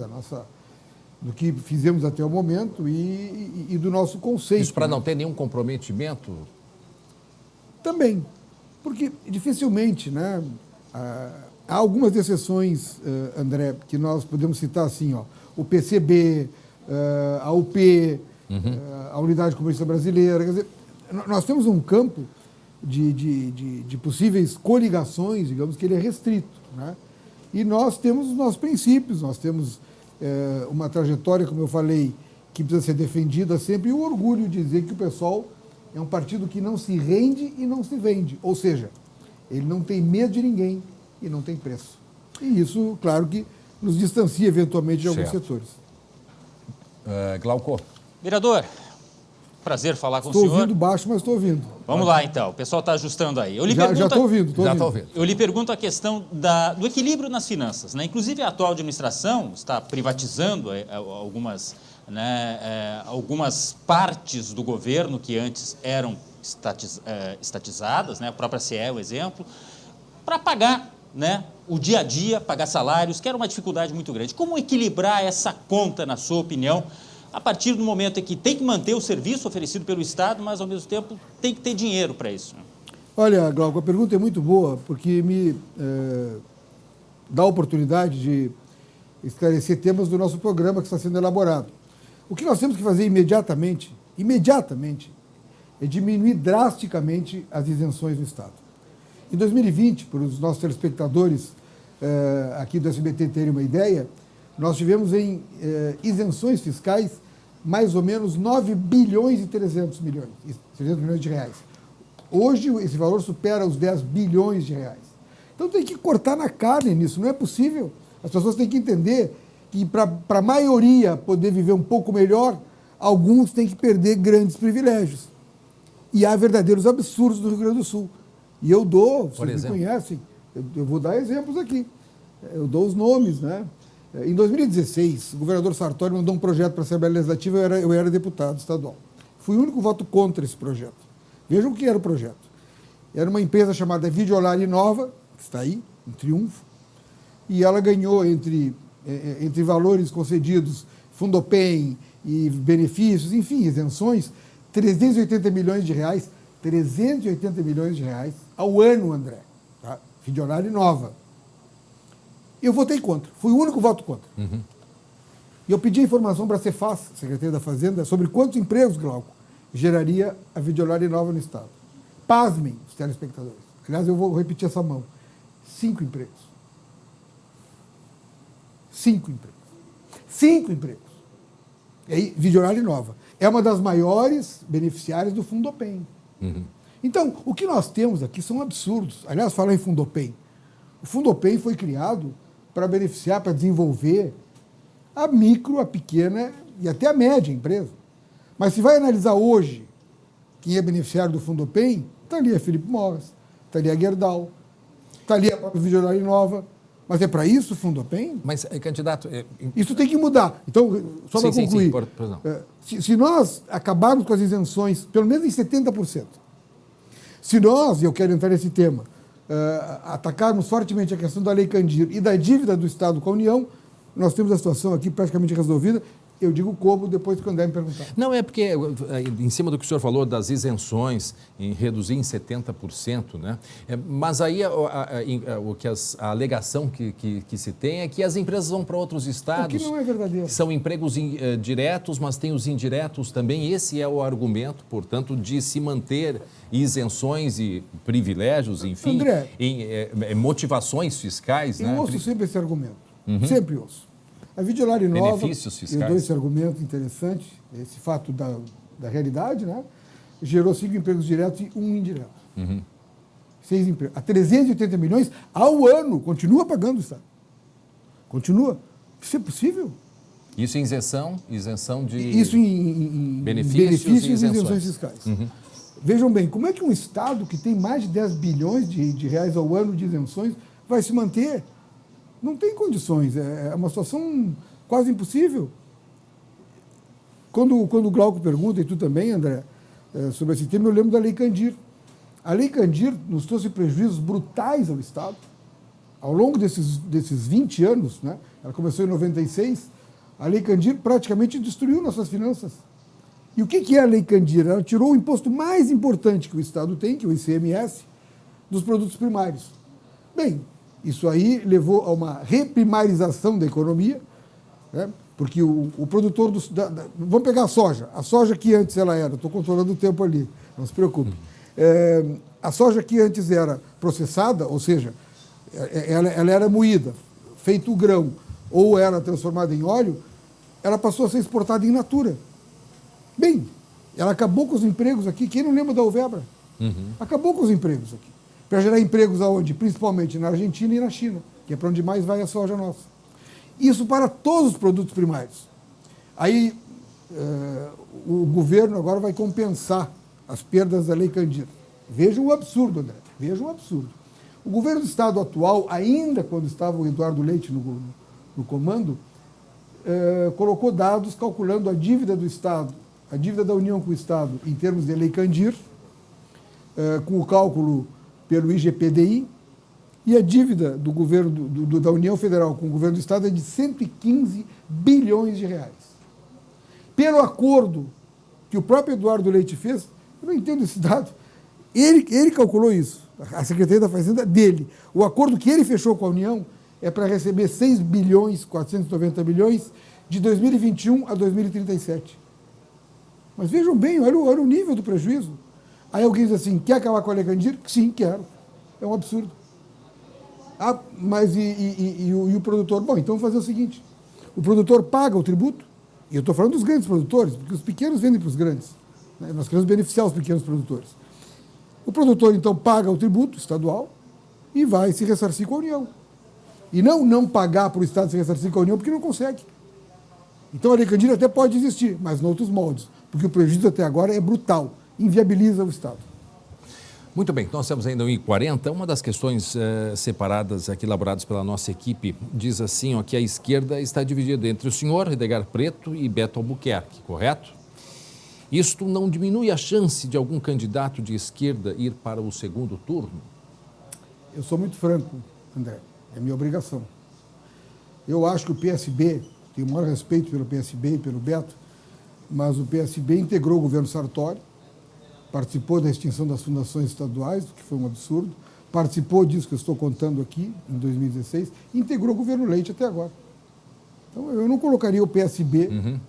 do que fizemos até o momento e do nosso conceito. Isso para não ter nenhum comprometimento? Também, porque dificilmente, né? Há algumas exceções, André, que nós podemos citar assim, ó, o PCB, a UP, a Unidade Comunista Brasileira. Quer dizer, nós temos um campo de possíveis coligações, digamos, que ele é restrito, né? E nós temos os nossos princípios, nós temos uma trajetória, como eu falei, que precisa ser defendida sempre, e o orgulho de dizer que o PSOL é um partido que não se rende e não se vende. Ou seja, ele não tem medo de ninguém e não tem preço. E isso, claro que nos distancia eventualmente de alguns setores. Glauco. Vereador, prazer falar com o senhor. senhor. Estou ouvindo baixo, mas estou ouvindo. Vamos lá, então. O pessoal está ajustando aí. Já estou ouvindo. Eu lhe pergunto a questão do equilíbrio nas finanças, né? Inclusive, a atual administração está privatizando algumas partes do governo que antes eram estatizadas, né? A própria CE é o exemplo, para pagar, né, o dia a dia, pagar salários, que era uma dificuldade muito grande. Como equilibrar essa conta, na sua opinião, a partir do momento em que tem que manter o serviço oferecido pelo Estado, mas, ao mesmo tempo, tem que ter dinheiro para isso? Olha, Glauco, a pergunta é muito boa, porque me dá a oportunidade de esclarecer temas do nosso programa que está sendo elaborado. O que nós temos que fazer imediatamente, é diminuir drasticamente as isenções do Estado. Em 2020, para os nossos telespectadores aqui do SBT terem uma ideia, nós tivemos em isenções fiscais mais ou menos 9 bilhões e 300 milhões de reais. Hoje, esse valor supera os 10 bilhões de reais. Então, tem que cortar na carne nisso, não é possível. As pessoas têm que entender que, para a maioria poder viver um pouco melhor, alguns têm que perder grandes privilégios. E há verdadeiros absurdos no Rio Grande do Sul. E eu dou, vocês me conhecem, eu vou dar exemplos aqui. Eu dou os nomes, né? Em 2016, o governador Sartori mandou um projeto para a Assembleia Legislativa, eu era deputado estadual. Fui o único voto contra esse projeto. Vejam o que era o projeto. Era uma empresa chamada Videolare Nova, que está aí, em triunfo, e ela ganhou entre valores concedidos, Fundopem e benefícios, enfim, isenções, 380 milhões de reais, 380 milhões de reais ao ano, André. Tá? Videolare Nova. Eu votei contra, fui o único voto contra. E eu pedi informação para a Cefaz, Secretaria da Fazenda, sobre quantos empregos, Glauco, geraria a Videolare Nova no Estado. Pasmem, os telespectadores. Aliás, eu vou repetir essa mão. 5 empregos. 5 empregos. 5 empregos. E aí, Videolare Nova. É uma das maiores beneficiárias do Fundopem. Então, o que nós temos aqui são absurdos. Aliás, falar em Fundopem. O Fundopem foi criado para beneficiar, para desenvolver a micro, a pequena e até a média empresa. Mas se vai analisar hoje quem é beneficiário do Fundopem, está ali a Felipe Mogas, está ali a Gerdau, está ali a própria Videolare Nova. Mas é para isso o Fundopem? Mas, candidato... Isso tem que mudar. Então, só para concluir, se nós acabarmos com as isenções, pelo menos em 70%, se nós, e eu quero entrar nesse tema, atacarmos fortemente a questão da Lei Candir e da dívida do Estado com a União, nós temos a situação aqui praticamente resolvida. Eu digo como depois que o André me perguntar. Não, é porque, em cima do que o senhor falou das isenções, em reduzir em 70%, né? Mas aí a alegação que se tem é que as empresas vão para outros estados. O que não é verdadeiro. São empregos diretos, mas tem os indiretos também. Esse é o argumento, portanto, de se manter isenções e privilégios, enfim, André, em motivações fiscais. Eu ouço sempre esse argumento. Sempre ouço. A Videolare Nova, benefícios fiscais. Eu dou esse argumento interessante, esse fato da realidade, né? Gerou 5 empregos diretos e 1 indireto. 6 empregos. A 380 milhões ao ano. Continua pagando o Estado. Continua. Isso é possível? Isso em isenção de isso em benefícios e isenções fiscais. Vejam bem, como é que um Estado que tem mais de 10 bilhões de reais ao ano de isenções vai se manter? Não tem condições, é uma situação quase impossível. Quando o Glauco pergunta, e tu também, André, sobre esse tema, eu lembro da Lei Candir. A Lei Candir nos trouxe prejuízos brutais ao Estado. Ao longo desses 20 anos, né? Ela começou em 96, A Lei Candir praticamente destruiu nossas finanças. E o que é a Lei Candir? Ela tirou o imposto mais importante que o Estado tem, que é o ICMS, dos produtos primários. Bem, isso aí levou a uma reprimarização da economia, né? Porque o produtor... vamos pegar a soja que antes ela era, estou controlando o tempo ali, não se preocupe. A soja que antes era processada, ou seja, ela era moída, feito o grão, ou era transformada em óleo, ela passou a ser exportada in natura. Bem, ela acabou com os empregos aqui. Quem não lembra da Uvebra? Acabou com os empregos aqui. Para gerar empregos aonde? Principalmente na Argentina e na China, que é para onde mais vai a soja nossa. Isso para todos os produtos primários. Aí o governo agora vai compensar as perdas da Lei Candir. Vejam o absurdo, André. Vejam o absurdo. O governo do Estado atual, ainda quando estava o Eduardo Leite no comando, colocou dados calculando a dívida do Estado, a dívida da União com o Estado, em termos de Lei Candir, com o cálculo pelo IGPDI, e a dívida do governo da União Federal com o governo do Estado é de 115 bilhões de reais. Pelo acordo que o próprio Eduardo Leite fez, eu não entendo esse dado, ele calculou isso, a Secretaria da Fazenda dele. O acordo que ele fechou com a União é para receber 6 bilhões, 490 bilhões, de 2021 a 2037. Mas vejam bem, olha o nível do prejuízo. Aí alguém diz assim, quer acabar com a Lei Candir? Sim, quero. É um absurdo. Ah, mas e o produtor? Bom, então vamos fazer o seguinte, o produtor paga o tributo, e eu estou falando dos grandes produtores, porque os pequenos vendem para os grandes, né? Nós queremos beneficiar os pequenos produtores. O produtor, então, paga o tributo estadual e vai se ressarcir com a União. E não pagar para o Estado se ressarcir com a União, porque não consegue. Então a Lei Candir até pode existir, mas em outros moldes, porque o prejuízo até agora é brutal, inviabiliza o Estado. Muito bem, nós temos ainda 1h40. Uma das questões separadas aqui, elaboradas pela nossa equipe, diz assim, ó, que a esquerda está dividida entre o senhor Edgar Preto e Beto Albuquerque, correto? Isto não diminui a chance de algum candidato de esquerda ir para o segundo turno? Eu sou muito franco, André, é minha obrigação. Eu acho que o PSB, tenho o maior respeito pelo PSB e pelo Beto, mas o PSB integrou o governo Sartori, participou da extinção das fundações estaduais, o que foi um absurdo, participou disso que eu estou contando aqui, em 2016, e integrou o governo Leite até agora. Então, eu não colocaria o PSB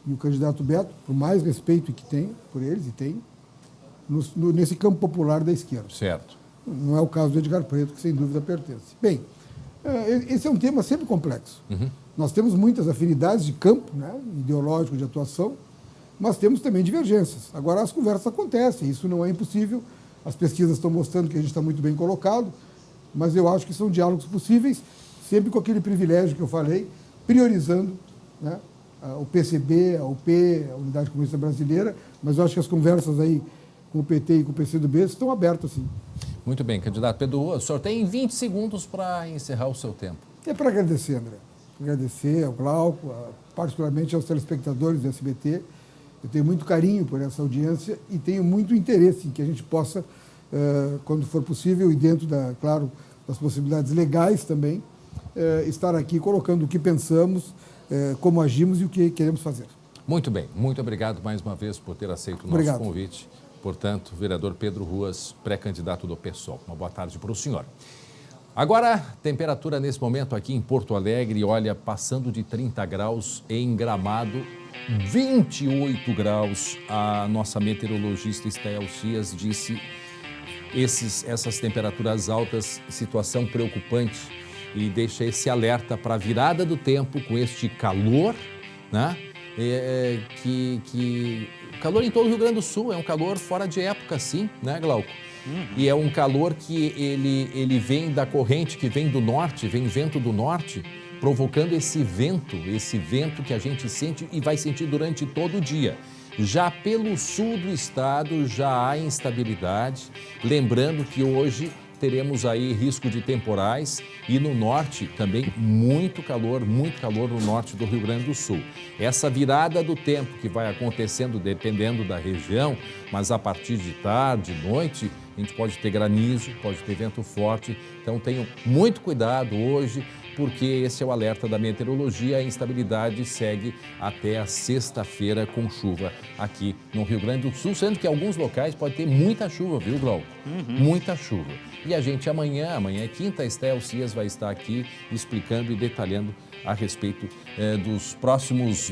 e o candidato Beto, por mais respeito que tem por eles, e tem, nesse campo popular da esquerda. Certo. Não é o caso do Edgar Preto, que sem dúvida pertence. Bem, esse é um tema sempre complexo. Nós temos muitas afinidades de campo, né, ideológico, de atuação, mas temos também divergências. Agora, as conversas acontecem, isso não é impossível, as pesquisas estão mostrando que a gente está muito bem colocado, mas eu acho que são diálogos possíveis, sempre com aquele privilégio que eu falei, priorizando, né, o PCB, a UP, a Unidade Comunista Brasileira, mas eu acho que as conversas aí com o PT e com o PCdoB estão abertas, sim. Muito bem, candidato Pedro Rua, o senhor tem 20 segundos para encerrar o seu tempo. É para agradecer, André. Agradecer ao Glauco, particularmente aos telespectadores do SBT. Eu tenho muito carinho por essa audiência e tenho muito interesse em que a gente possa, quando for possível e dentro, claro, das possibilidades legais também, estar aqui colocando o que pensamos, como agimos e o que queremos fazer. Muito bem, muito obrigado mais uma vez por ter aceito o nosso convite. Portanto, vereador Pedro Ruas, pré-candidato do PSOL. Uma boa tarde para o senhor. Agora, temperatura nesse momento aqui em Porto Alegre, olha, passando de 30 graus em Gramado, 28 graus. A nossa meteorologista Estael Cias disse essas temperaturas altas, situação preocupante, e deixa esse alerta para a virada do tempo com este calor, né? Calor em todo o Rio Grande do Sul, é um calor fora de época, sim, né, Glauco? E é um calor que ele vem da corrente que vem do norte, vem vento do norte, provocando esse vento que a gente sente e vai sentir durante todo o dia. Já pelo sul do estado já há instabilidade, lembrando que hoje teremos aí risco de temporais e no norte também muito calor no norte do Rio Grande do Sul. Essa virada do tempo que vai acontecendo dependendo da região, mas a partir de tarde, noite, a gente pode ter granizo, pode ter vento forte, então tenham muito cuidado hoje porque esse é o alerta da meteorologia. A instabilidade segue até a sexta-feira com chuva aqui no Rio Grande do Sul, sendo que alguns locais pode ter muita chuva, viu, Glauco? Muita chuva. E a gente amanhã é quinta, a Estel Cias vai estar aqui explicando e detalhando a respeito dos próximos,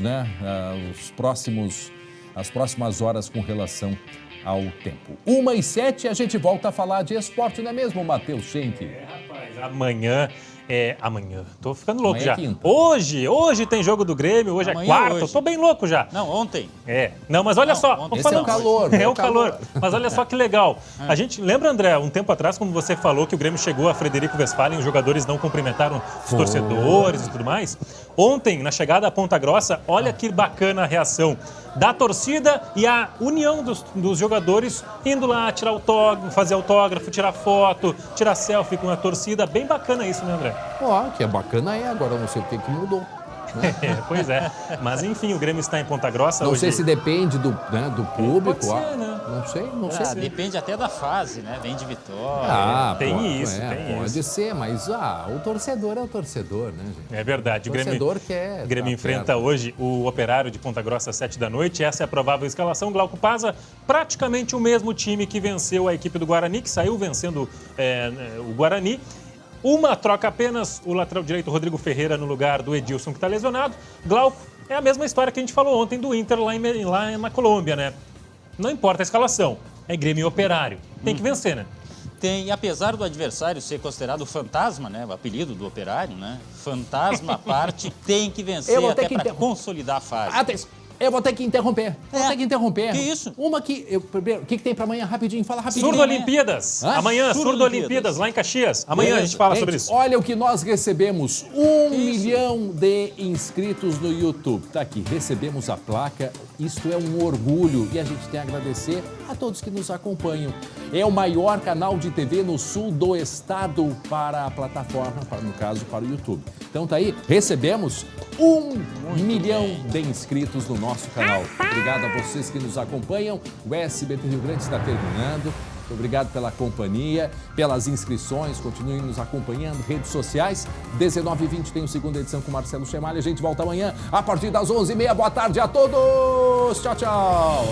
as próximas horas com relação ao tempo. 1h07, a gente volta a falar de esporte, não é mesmo, Matheus Schenck? Rapaz, amanhã. Tô ficando louco amanhã já. É quinta. Hoje tem jogo do Grêmio, hoje amanhã é quarta, hoje. eu tô bem louco já. Não, ontem. Não, mas olha só. Esse é o calor. É o calor. Mas olha só que legal. A gente lembra, André, um tempo atrás, quando você falou que o Grêmio chegou a Frederico Westphalen, os jogadores não cumprimentaram os torcedores e tudo mais? Ontem, na chegada à Ponta Grossa, olha que bacana a reação da torcida e a união dos jogadores indo lá tirar autógrafo, fazer autógrafo, tirar foto, tirar selfie com a torcida. Bem bacana isso, né, André? Que é bacana agora eu não sei o que mudou. Né? Pois é. Mas enfim, o Grêmio está em Ponta Grossa Não hoje. sei se depende do público. Pode ser, né? Não sei. Depende até da fase, né? Vem de vitória. Tem isso. Pode ser, mas o torcedor é o torcedor, né, gente? É verdade. O torcedor quer. O Grêmio enfrenta hoje o Operário de Ponta Grossa às 7h. Essa é a provável escalação. Glauco Pazza, praticamente o mesmo time que venceu a equipe do Guarani, que saiu vencendo o Guarani. Uma troca apenas, o lateral direito Rodrigo Ferreira no lugar do Edilson, que está lesionado. Glauco, é a mesma história que a gente falou ontem do Inter lá na Colômbia, né? Não importa a escalação, é Grêmio e Operário. Tem que vencer, né? Tem, e apesar do adversário ser considerado fantasma, né? O apelido do Operário, né? Fantasma à parte, tem que vencer até para consolidar a fase. Atenção. Eu vou ter que interromper. Que isso? Primeiro, o que tem para amanhã? Rapidinho, fala rapidinho. Surdo Olimpíadas. Amanhã, Surdo Olimpíadas, lá em Caxias. Amanhã a gente fala sobre isso. Olha o que nós recebemos. 1 milhão de inscritos no YouTube. Tá aqui, recebemos a placa. Isto é um orgulho e a gente tem a agradecer a todos que nos acompanham. É o maior canal de TV no sul do estado para a plataforma, no caso, para o YouTube. Então tá aí, recebemos 1 milhão de inscritos no nosso canal. Obrigado a vocês que nos acompanham. O SBT Rio Grande está terminando. Muito obrigado pela companhia, pelas inscrições. Continuem nos acompanhando, redes sociais. 19h20 tem a segunda edição com Marcelo Chemalha. A gente volta amanhã a partir das 11h30. Boa tarde a todos. Tchau, tchau.